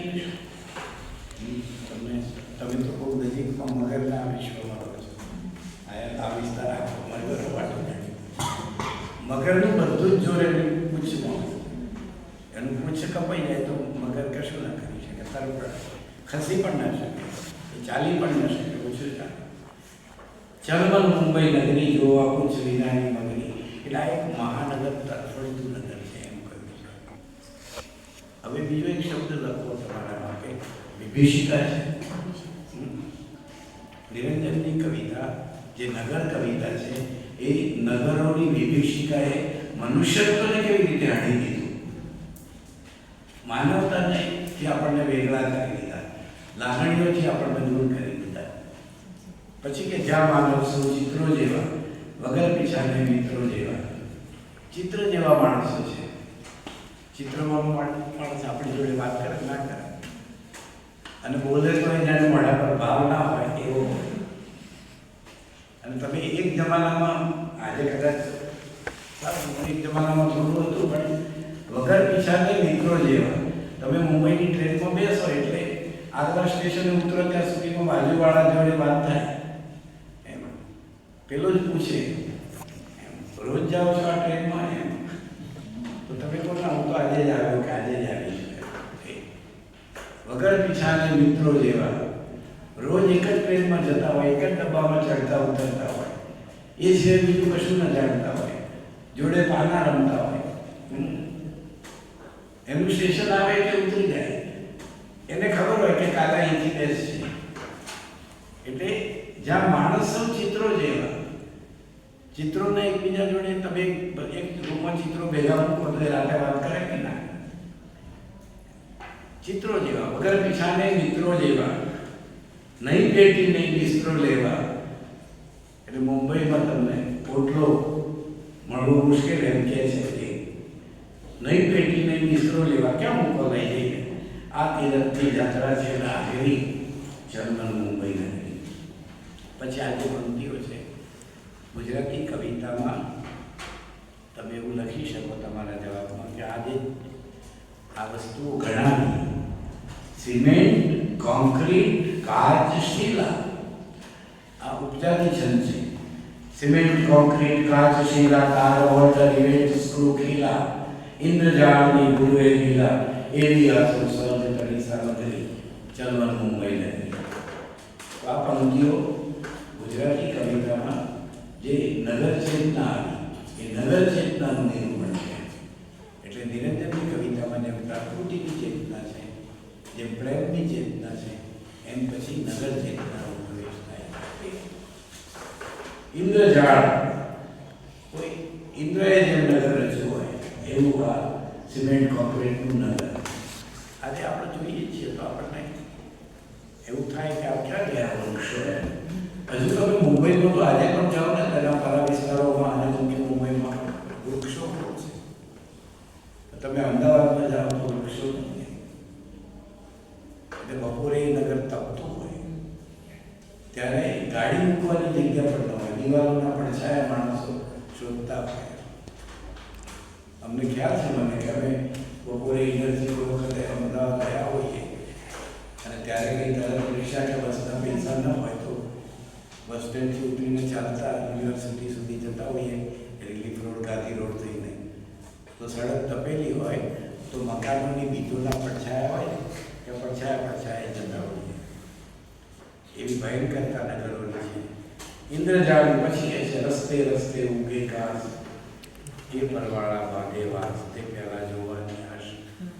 S1: તમે તો બહુ નજીકમાં મગરના વિશ્વમાં રહો છો આ વિસ્તાર આખો મગર વાટો મગરનું બધું જ જોડે પૂછમાં એનું પૂછ કપાઈ જાય તો મગર કશું ના કરી શકે તરત ખસી પણ ના શકે ચાલી પણ ના શકે ઓછું ચાલે ચલમન મુંબઈ નગરી જોવા પૂછ વિનાની મગરી એટલે આ એક મહાનગર તરફડતું નગર છે એમ કહ્યું છે હવે બીજો એક શબ્દ લખો તમારા માટે વિભીષિકા છે નિરંજનની કવિતા જે નગર કવિતા છે એ નગરોની વિભીષિકાએ મનુષ્યત્વને કેવી રીતે હણી દીધું માનવતાને થી આપણને વેગળા કરી દીધા લાગણીઓથી આપણને દૂર કરી દીધા પછી કે જ્યાં માનવ સૌ ચિત્રો જેવા વગર પીછાને મિત્રો જેવા ચિત્ર જેવા માણસો છે ચિત્રમાં માણસ આપણી જોડે વાત કરે ના કરે અને બોલે તો એના મોઢા પર ભાવ ના હોય એવો હોય અને તમે એક જમાનામાં આજે કદાચ એક જમાનામાં થોડું હતું પણ વગર પીછાને મિત્રો જેવા તમે મુંબઈની ટ્રેનમાં બેસો એટલે આગલા સ્ટેશને ઉતરો ત્યાં સુધીમાં બાજુવાળા જોડે વાત થાય એમ પેલો જ પૂછે એમ રોજ જાઓ છો આ ટ્રેનમાં એમ તો તમે કહો ના હું તો આજે જ આવ્યો કે આજે જ આવી વગર પીછાને મિત્રો જેવા રોજ એક જ ટ્રેનમાં જતા હોય એક જ ડબ્બામાં ચડતા ઉતરતા હોય એ સિવાય બીજું કશું ન જાણતા હોય જોડે પાના રમતા હોય એનું સ્ટેશન આવે એટલે ઉતરી જાય એને ખબર હોય કે કાકા અહીંથી બેસશે એટલે જ્યાં માણસ સૌ ચિત્રો જેવા ચિત્રોને એકબીજા જોડે તમે એક રૂમમાં ચિત્રો ભેગા મૂકો તો રાતે વાત કરે કે ના ચિત્રો જેવા વગર પીછાને મિત્રો જેવા નહીં પેટી નહીં બિસ્તરો લેવા એટલે મુંબઈમાં તમને ઓટલો મળવો મુશ્કેલ એમ કહે છે કે નહીં પેટી નહીં મિશ્રો લેવા ક્યાં મૂકો લઈ જઈને આ તીરથની યાત્રા છે આખરી જર્મન મુંબઈ નગરી. પછી આજે પંક્તિઓ છે ગુજરાતી કવિતામાં તમે એવું લખી શકો તમારા જવાબમાં કે આજે આ વસ્તુઓ ઘણા સિમેન્ટ, કોન્ક્રીટ, કાચ, શીલા આ ઉપજાતી છંદ છે. સિમેન્ટ, કોન્ક્રીટ, કાચ, શીલા, તાર, વોટર, ઇવેન્ટ, સ્ક્રૂ, ખીલા, ઇન્દ્રજાળની ગુરુએ લીલા એવી આસો સર્જ કરી સામગ્રી ચલવન મુંબઈ નગરી. આ પંક્તિઓ ગુજરાતી કવિતામાં જે નગર ચેતના આવી એ નગર ચેતનાનું નિરૂપણ છે. એટલે નિરંજનની કવિતામાં જેમ પ્રકૃતિની ચેતના છે, જેમ પ્રેમની ચેતના છે, એમ પછી નગર ચેતનાનો પ્રવેશ થાય છે. ઇન્દ્રજાળ કોઈ ઇન્દ્રએ જેમ નગર રચ્યું હોય એવું આ સિમેન્ટ કોન્ક્રીટનું નગર. આજે આપણે જોઈએ છીએ તો આપણને એવું થાય કે આ ક્યાં ગયા વૃક્ષો. હજુ તમે મુંબઈમાં તો આજે પણ જાઓ ને તેના પરા વિસ્તારોમાં અને મુંબઈમાં વૃક્ષો છે. તમે અમદાવાદમાં જાઓ તો વૃક્ષો નથી. એટલે બપોરે એ નગર તપતું હોય ત્યારે ગાડી મૂકવાની જગ્યા પણ ન હોય. દિવાલોના પડછાયા માણસો શોધતા હોય. અમને ખ્યાલ છે મને કે અમે બપોરે ઇનર્જી કોઈ વખતે અમદાવાદ ગયા હોઈએ અને ત્યારે કંઈ તરત રિક્ષા કે બસના પૈસા ન હોય તો બસ સ્ટેન્ડથી ઉતરીને ચાલતા યુનિવર્સિટી સુધી જતા હોઈએ રિલીફ રોડ, ગાંધી રોડ થઈને. તો સડક તપેલી હોય તો મકાનોની બીજોના પડછાયા હોય કે પડછાયા જતા હોઈએ. એવી ભયંકરતા નગરોની છે. ઇન્દ્રજાળ પછી એ છે રસ્તે રસ્તે ઉગે ઘાસ એ પરવાળા ભાગે વાસ તે પહેલા જોવાની આશ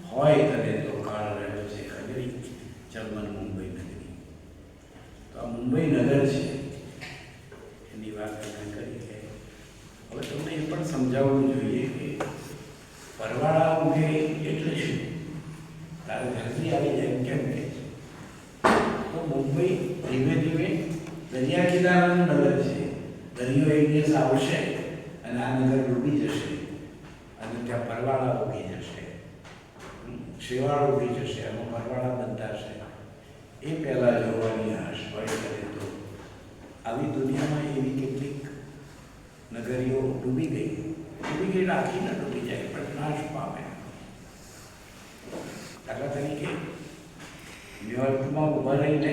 S1: હોય તને તો કાળ રહ્યો છે ખગરી જર્મન મુંબઈ નગરી. તો આ મુંબઈ નગર છે એની વાત અમે કરી કે હવે તમને એ પણ સમજાવવું જોઈએ કે પરવાળા ઉગે એટલે શું? તારે ધરતી આવી જાય કેમ કે તો મુંબઈ ધીમે ધીમે દરિયા કિનારાનું નગર છે. દરિયો એક દિવસ આવશે અને આ નગર ડૂબી જશે અને ત્યાં પરવાળા ઉગી જશે, શેવાળ ઉગી જશે, એમાં પરવાળા બંધાશે. એ પહેલાં જોવાની આશ હોય કરે તો આવી દુનિયામાં એવી કેટલીક નગરીઓ ડૂબી ગઈ આખી ન ડૂબી જાય પણ નાશ પામે. દાખલા તરીકે ન્યુયોર્કમાં ઊભા રહીને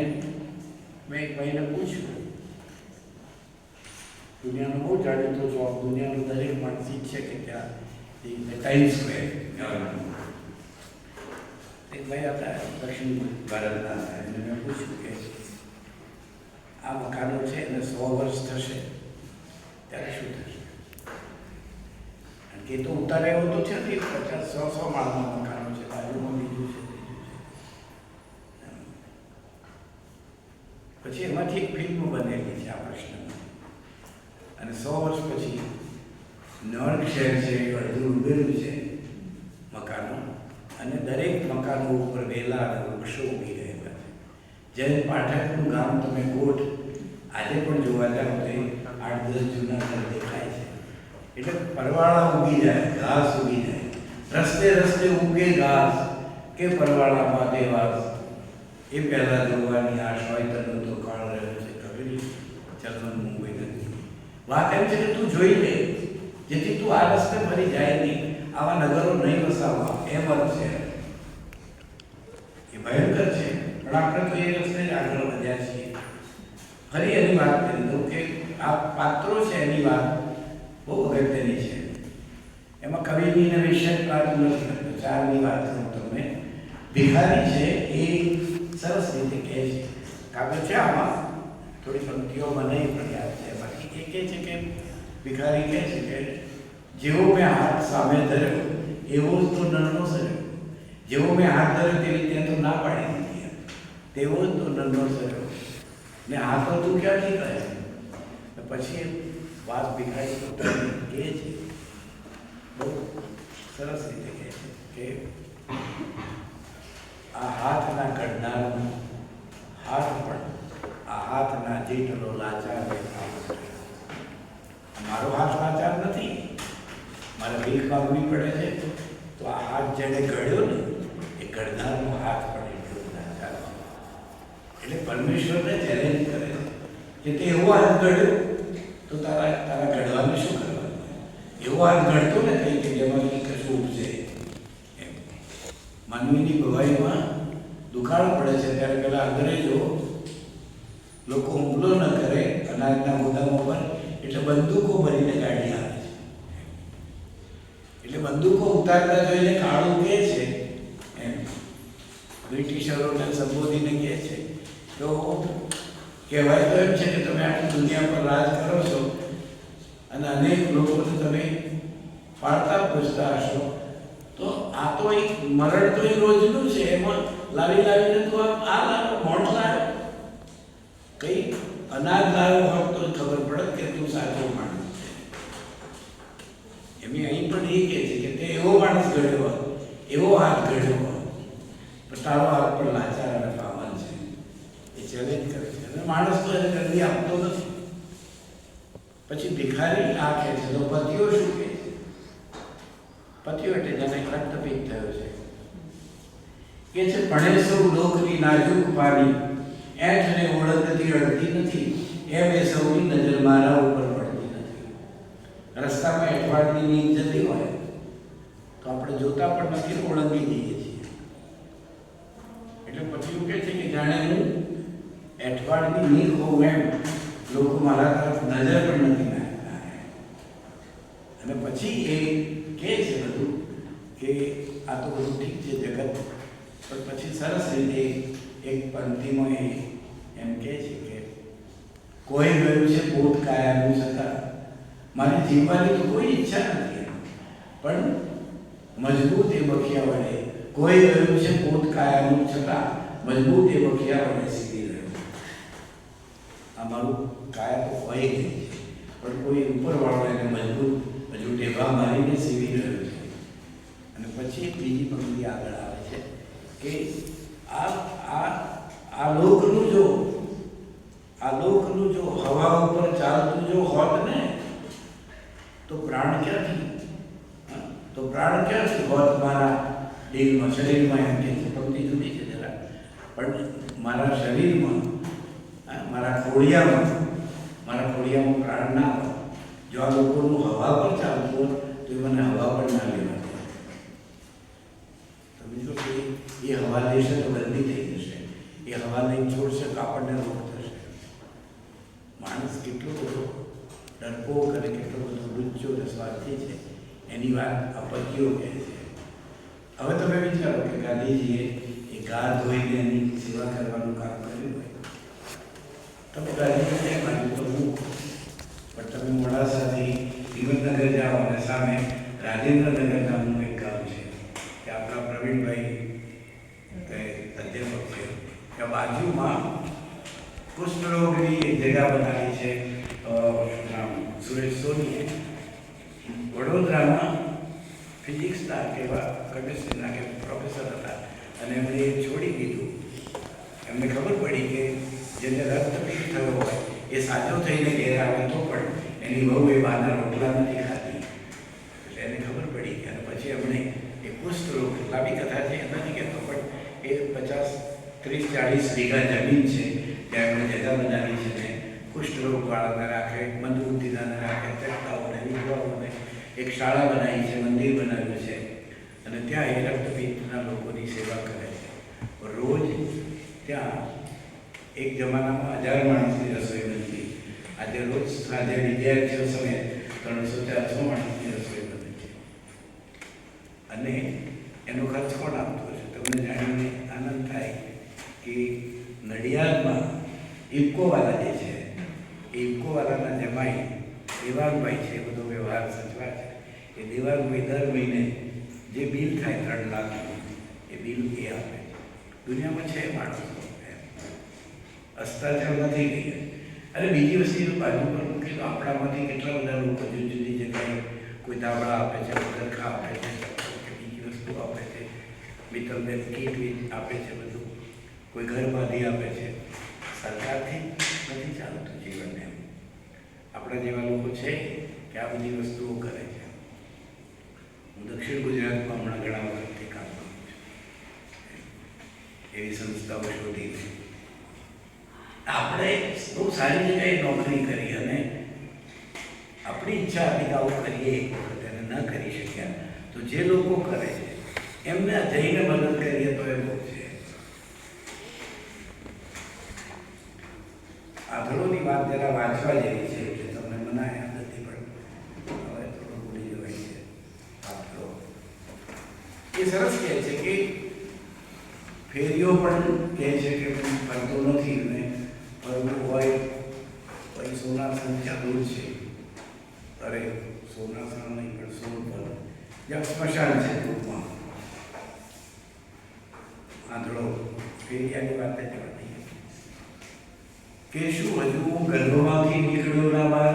S1: મેં એક ભાઈને પૂછ્યું, દુનિયાનો બહુ જાણીતો ચોક, દુનિયાનો દરેક માણસ ઈચ્છે કે ત્યાં ટાઈમ્સ સ્ક્વેર એક ભાઈ હતા દક્ષિણ ભારતના હતા. એમને મેં પૂછ્યું કે આ મકાનો છે એને 100 વર્ષ થશે ત્યારે શું થશે? કારણ કે એ તો ઉતારે એવો તો છે ને 50-100 માળના મકાનો છે, બાજુમાં બીજું છે, ત્રીજું છે. પછી એમાંથી એક ફિલ્મ બનેલી છે આ પ્રશ્નમાં અને 100 વર્ષ પછી ન્યુયોર્ક શહેર છે એ અડધું ઉભેલું છે મકાનો અને દરેક મકાનો ઉપર વેલા અને વૃક્ષો ઉભી રહેલા છે. જૈન પાઠકનું ગામ તમે કોટ આજે પણ જોવા જાઓ તો 8-10 જૂના ઘર દેખાય છે. એટલે પરવાળા ઉગી જાય, ઘાસ ઉગી જાય, રસ્તે રસ્તે ઉગે ઘાસ કે પરવાળા બાંધે વાસ એ પહેલાં જોવાની આશ હોય તને તો કાળ રહ્યો છે કબીર ચલવન મુંબઈ નગરી. વાત એમ છે કે તું જોઈ લે જેથી તું આ રસ્તે ફરી જાય નહીં, આવા નગરો નહીં વસાવવા. એમ અર્થ છે. એ ભયંકર છે પણ આપણે તો એ રસ્તે જ આગળ વધ્યા છીએ. ફરી એની વાત કરી દઉં કે આ પાત્રો છે એની વાત બહુ અગત્યની છે. એમાં કવિની વિશેષ વાત નથી કરતો. 4ની વાત કરું તમને. ભિખારી છે એ સરસ રીતે કહે છે, કાવ્ય છે આમાં થોડી પંક્તિઓ મને પણ યાદ છે. બાકી એ કહે છે કે ભિખારી કહે છે કે જેવો મેં હાથ સામે ધર્યો એવો જ તો નરનો સર્યો, જેવો મેં હાથ ધર્યો તેવી ત્યાં તો ના પાડી દીધી, તેવો જ તો નરનો સર્યો ને હાથો તું ક્યાંથી કહે? પછી વાત ભિખારી પોતાની કહે છે, બહુ સરસ રીતે કહે છે કે આ હાથના ઘડનારનો હાથ પણ આ હાથના જેટલો લાચાર દેખાવો. ભીખ માંગવી પડે છે, તો આ હાથ જેને ઘડ્યો ને એ ઘડનારનો હાથ પણ એટલો જ લાચાર છે. એટલે પરમેશ્વરને ચેલેન્જ કરે છે કે તે એવો હાથ ઘડ્યો તો તારા ઘડવાને શું કરવાનું? એવો હાથ ઘડતો ને કંઈ કે જેમાંથી કશું ઉપજે. એમ માનવીની ભવાઈમાં દુકાળ પડે છે ત્યારે પેલા અંગ્રેજો લોકો હુમલો ન કરે અનાજના ગોદામો પર, એટલે બંદૂકો ભરીને ગાડી આવે છે. એટલે બંદૂકો ઉતારતા જોઈને કાળું કહે છે, એમ બ્રિટિશરોને સંબોધીને કહે છે, તો કહેવાય તો એમ છે કે તમે આખી દુનિયા પર રાજ કરો છો અને અનેક લોકોને તમે પાળતા પૂછતા હશો, તો આ તો એક મરણ તો એ રોજનું છે, એમાં લાવીને તું આ લાવ્યો, મોણ લાવ્યો, કઈ અનાજ લાવ્યો હોત તો ખબર પડે કે તું સાચો માણસ છે. એમ અહીં પણ એ કહે છે કે તે એવો માણસ ઘડ્યો હોત, એવો હાથ ઘડ્યો હોત, પણ તારો હાથ પણ લાચાર અને પાવન છે. એ ચેલેન્જ કરે છે અને માણસ તો એને જલ્દી આપતો નથી. પછી ભિખારી આ કહે છે, તો પતિઓ શું કહે છે? પતિઓ એટલે જેને રક્તપિત્ત થયો છે, કે છે ભણે સૌ લોકની નાજુક પાની, એઠને ઓળખતી અડતી નથી, એમ એ સૌની નજર મારા ઉપર પડતી નથી. રસ્તામાં એઠવાડની નીંદ જતી હોય તો આપણે જોતા પણ નથી, ઓળંગી દઈએ છીએ. એટલે પછી કહે છે કે જાણે હું એઠવાડની નીંદ હોઉં એમ લોકો મારા તરફ નજર પણ નથી નાખતા. અને પછી એ કહે છે બધું કે આ તો બધું ઠીક છે જગત, પણ પછી સરસ રીતે એક પંક્તિમાં એમ કહે છે કે કોઈ ગયું છે પોત કાયાનું છતાં મારી જીવવાની તો કોઈ ઈચ્છા નથી, પણ મજબૂત એ બખિયા વડે, કોઈ ગયું છે પોત કાયાનું છતાં મજબૂત એ બખિયા વડે સીધી રહ્યું. આ મારું કાયા તો હોય ગઈ છે, પણ કોઈ ઉપરવાળો એને મજબૂત હજુ ટેભા મારીને સીવી રહ્યો છે. અને પછી એક બીજી પંક્તિ આગળ આવે છે કે આ લોકનું જો હવા ઉપર ચાલતું જો હોત ને તો પ્રાણ ક્યાંથી હોત મારા દિલમાં, શરીરમાં. એમ કે પંક્તિ જુદી છે જરા, પણ મારા શરીરમાં, મારા ખોડિયામાં પ્રાણ ના હોય. જો આ લોકોનું હવા પર ચાલતું હોત તો એ મને હવા પણ ના લેવા. તમે જો કે એ હવા લેશે તો ગંદી થઈ જશે, એ હવા નહીં છોડશે તો આપણને રોગ થશે. માણસ કેટલો બધો ડરપોક અને કેટલો બધો લુચ્ચો અને સ્વાર્થી છે, એની વાત આપત્તિઓ કહે છે. હવે તમે વિચારો કે ગાંધીજીએ એ ગા ધોઈને એની સેવા કરવાનું કામ કર્યું હોય, તમે ગાંધીજી કેમ માન્યું તો હું, પણ તમે મોડાસાથી હિંમતનગર જાઓ અને સામે રાજેન્દ્રનગર નામનું એક ગામ છે, કે આપણા પ્રવીણભાઈ અધ્યાપક છે, કે બાજુમાં કુષ્ઠરોગની એક જગ્યા બનાવી છે. સુરેશ સોનીએ વડોદરામાં ફિઝિક્સના કે કેમિસ્ટ્રીના કે પ્રોફેસર હતા, અને એમણે એ છોડી દીધું. એમને ખબર પડી કે જેને રક્તપિત્ત થયો હોય એ સાજો થઈને ઘેર આવે તો પણ એની બહુ એ બહારના રોટલા નથી ખાતી. એટલે એને ખબર પડી, અને પછી એમણે એ કુષ્ઠરોગ, લાંબી કથા છે નથી કહેતો, પણ એ 50-30-40 વીઘા જમીન છે ત્યાં એમણે જગા બનાવી છે ને કુષ્ઠરોગવાળાને રાખે, મંદબુદ્ધિનાને રાખે, ચકતાઓને, વિધવાઓને એક શાળા બનાવી છે, મંદિર બનાવ્યું છે, અને ત્યાં એ રક્તપિત્તના લોકોની સેવા કરે છે. રોજ ત્યાં એક જમાનામાં 1000 માણસની રસોઈ બનતી, આજે રોજ સાંજે વિદ્યાર્થીઓ સમયે 300-400 માણસની રસોઈ બને છે. અને એનો ખર્ચ કોણ આપતો હશે? તમને જાણીને આનંદ થાય કે નડિયાદમાં ઇફકોવાળા જે છે, એ ઇફકોવાળાના જમાઈ દેવાંગભાઈ છે, એ બધો વ્યવહાર સચવા છે. એ દેવાંગભાઈ દર મહિને જે બિલ થાય 3 લાખનું, એ બિલ એ આપે. દુનિયામાં છે માણસો, અસ્તાચળ નથી ગઈ. અને બીજી વસ્તુ બાજુ પર મૂકી તો આપણામાંથી કેટલા બધા લોકો જુદી જુદી જગ્યાએ કોઈ દાવડા આપે છે, ગરખા આપે છે, બીજી વસ્તુ આપે છે, મિત્તલબેન કીટ આપે છે, બધું કોઈ ઘર બાંધી આપે છે. સરકારથી નથી ચાલતું જીવન. એમ આપણા જેવા લોકો છે કે આ બધી વસ્તુઓ કરે છે. રસ્તાઓ શોધીને આપણે બહુ સારી જગ્યાએ નોકરી કરી અને આપણી ઈચ્છા હતી કે આવું કરીએ એક વખત અને ન કરી શક્યા, તો જે લોકો કરે છે એમને જઈને મદદ કરીએ તો એ બહુ છે. આંધળોની વાત જરા વાંચવા જેવી છે કે તમને મનાય નથી, પણ હવે થોડું ભૂલી જવાય છે. આંધળો એ સરસ કહે છે કે ફેરીઓ પણ કહે છે કે ફરતો નથી ને ફરવું હોય પછી સોનાસણ ત્યાં દૂર છે, અરે સોનાસણ નહીં પણ સોનપર જ્યાં સ્મશાન છે ટૂંકમાં. આંધળો ફેરિયાની વાત જ જવા દઈએ કે શું હજુ હું ગર્ભમાંથી નીકળ્યો ના બાર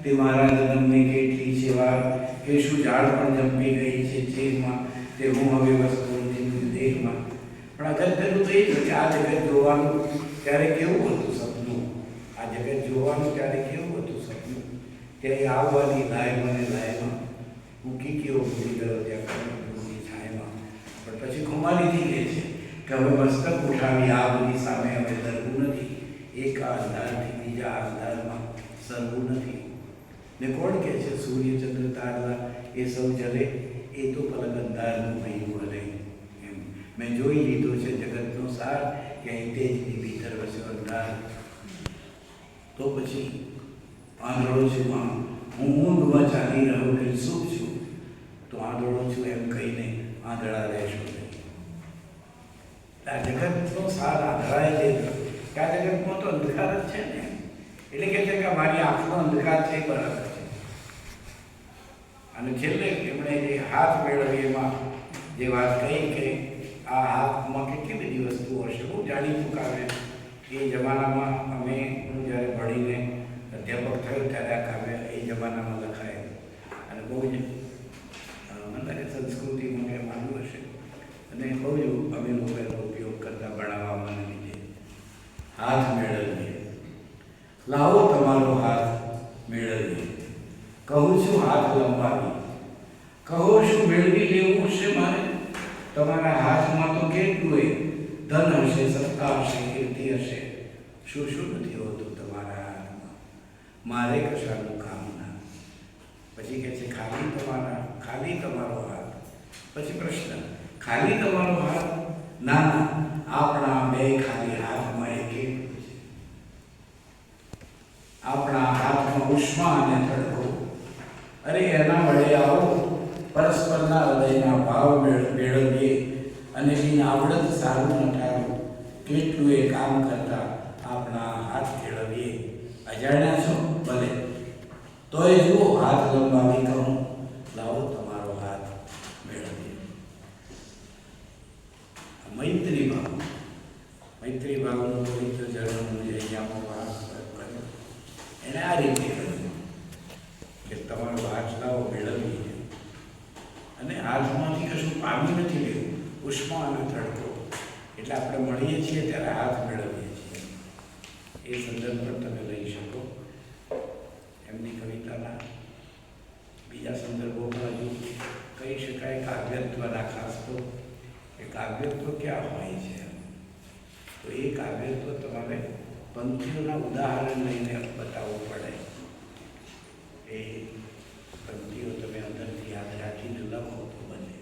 S1: તે મારા જન્મની કેટલી છે વાર, કે શું ઝાડ પણ જંપી ગઈ છે ચેરમાં તે હું હવે વસ્તુ દેહમાં. પણ અગત્યનું તો એ છે કે આ જગત જોવાનું ત્યારે કેવું હતું સપનું, આ જગત જોવાનું ત્યારે કેવું હતું સપનું, ત્યારે આવવાની લાય મને લાયમાં મૂકી કેવો ભૂલી ગયો ત્યાં કર્મની છાયમાં. પણ પછી ખુમારીથી કહે છે કે હવે મસ્તક ઉઠાવી આ બધી સામે હવે ડરવું નથી, એક અંધારથી બીજા અંધારમાં સરવું નથી. ને કોણ કહે છે સૂર્ય ચંદ્ર તારલા એ સૌ જલે, એ તો પલક અંધારનું ભયું હલે. એમ મેં જોઈ લીધો છે જગતનો સાર કે અહીં તેજની ભીતર વસ્યો અંધાર. તો પછી આંધળો છું હું ઊંઘમાં ચાલી રહ્યો કે શું છું, તો આંધળો છું એમ કહીને આંધળા રહેશો નહીં. આ જગતનો સાર આંધળાએ લીધો કે આ જગતમાં તો અંધકાર જ છે ને, એટલે કે છે કે મારી આંખનો અંધકાર છે એ બરાબર છે. અને છેલ્લે એમણે જે હાથ મેળવી એમાં જે વાત કહી કે આ હાથમાં કેટલી બધી વસ્તુઓ હશે, બહુ જાણીતું કાવ્ય. એ જમાનામાં હું જ્યારે ભણીને અધ્યાપક થયો ત્યારે આ કાવ્ય એ જમાનામાં લખાયેલું અને બહુ જ મને લાગે સંસ્કૃતિમાં મેં માન્યું હશે અને બહુ જ અમે લોકો એનો ઉપયોગ કરતા ભણાવવામાં લીધે. હાથ મેળવીએ, લાવો તમારો હાથ મેળવીએ, કહું છું હાથ લંબાવી, કહો શું મેળવી લેવું છે મારે, તમારા હાથમાં તો કેટલું એ ધન હશે, સત્તા હશે, કીર્તિ હશે, શું શું નથી હોતું તમારા હાથમાં, મારે કશાનું કામ ના. પછી કહે છે ખાલી તમારો હાથ. પછી પ્રશ્ન, ખાલી તમારો હાથ? ના ના, આપણા બે ખાલી હાથમાં એક એટલું છે. આપણા હાથમાં ઉષ્મા અને તડકો, અરે એના વડે આવો પરસ્પરના હૃદયના ભાવ મેળવીએ અને એની આવડત સારું ન ઠારું, કેટલું એ કામ કરતા આપણા હાથ કેળવીએ. અજાણ્યા છો ભલે, તોય જુઓ હાથ લંબાવી કહું, લાવો તમારો હાથ મેળવીએ. મૈત્રી ભાવનો પવિત્ર જળનું જે અહીંયામાં વાસ કર્યો એને આ રીતે કર્યું કે તમારો હાથ લાવો મેળવીએ. અને હાથમાંથી કશું પામી નથી લેવું, ઉષ્મા અને તડકો. એટલે આપણે મળીએ છીએ ત્યારે હાથ મેળવીએ છીએ. એ સંદર્ભ પણ તમે લઈ શકો. એમની કવિતાના બીજા સંદર્ભો પણ હજુ કહી શકાય. કાવ્યત્વના ખાસ તો એ કાવ્યત્વ ક્યાં હોય છે, તો એ કાવ્યત્વ તમારે પંક્તિઓના ઉદાહરણ લઈને બતાવવું પડે. એ પંક્તિઓ તમે અંદરથી યાદ રાખીને લખો તો બને.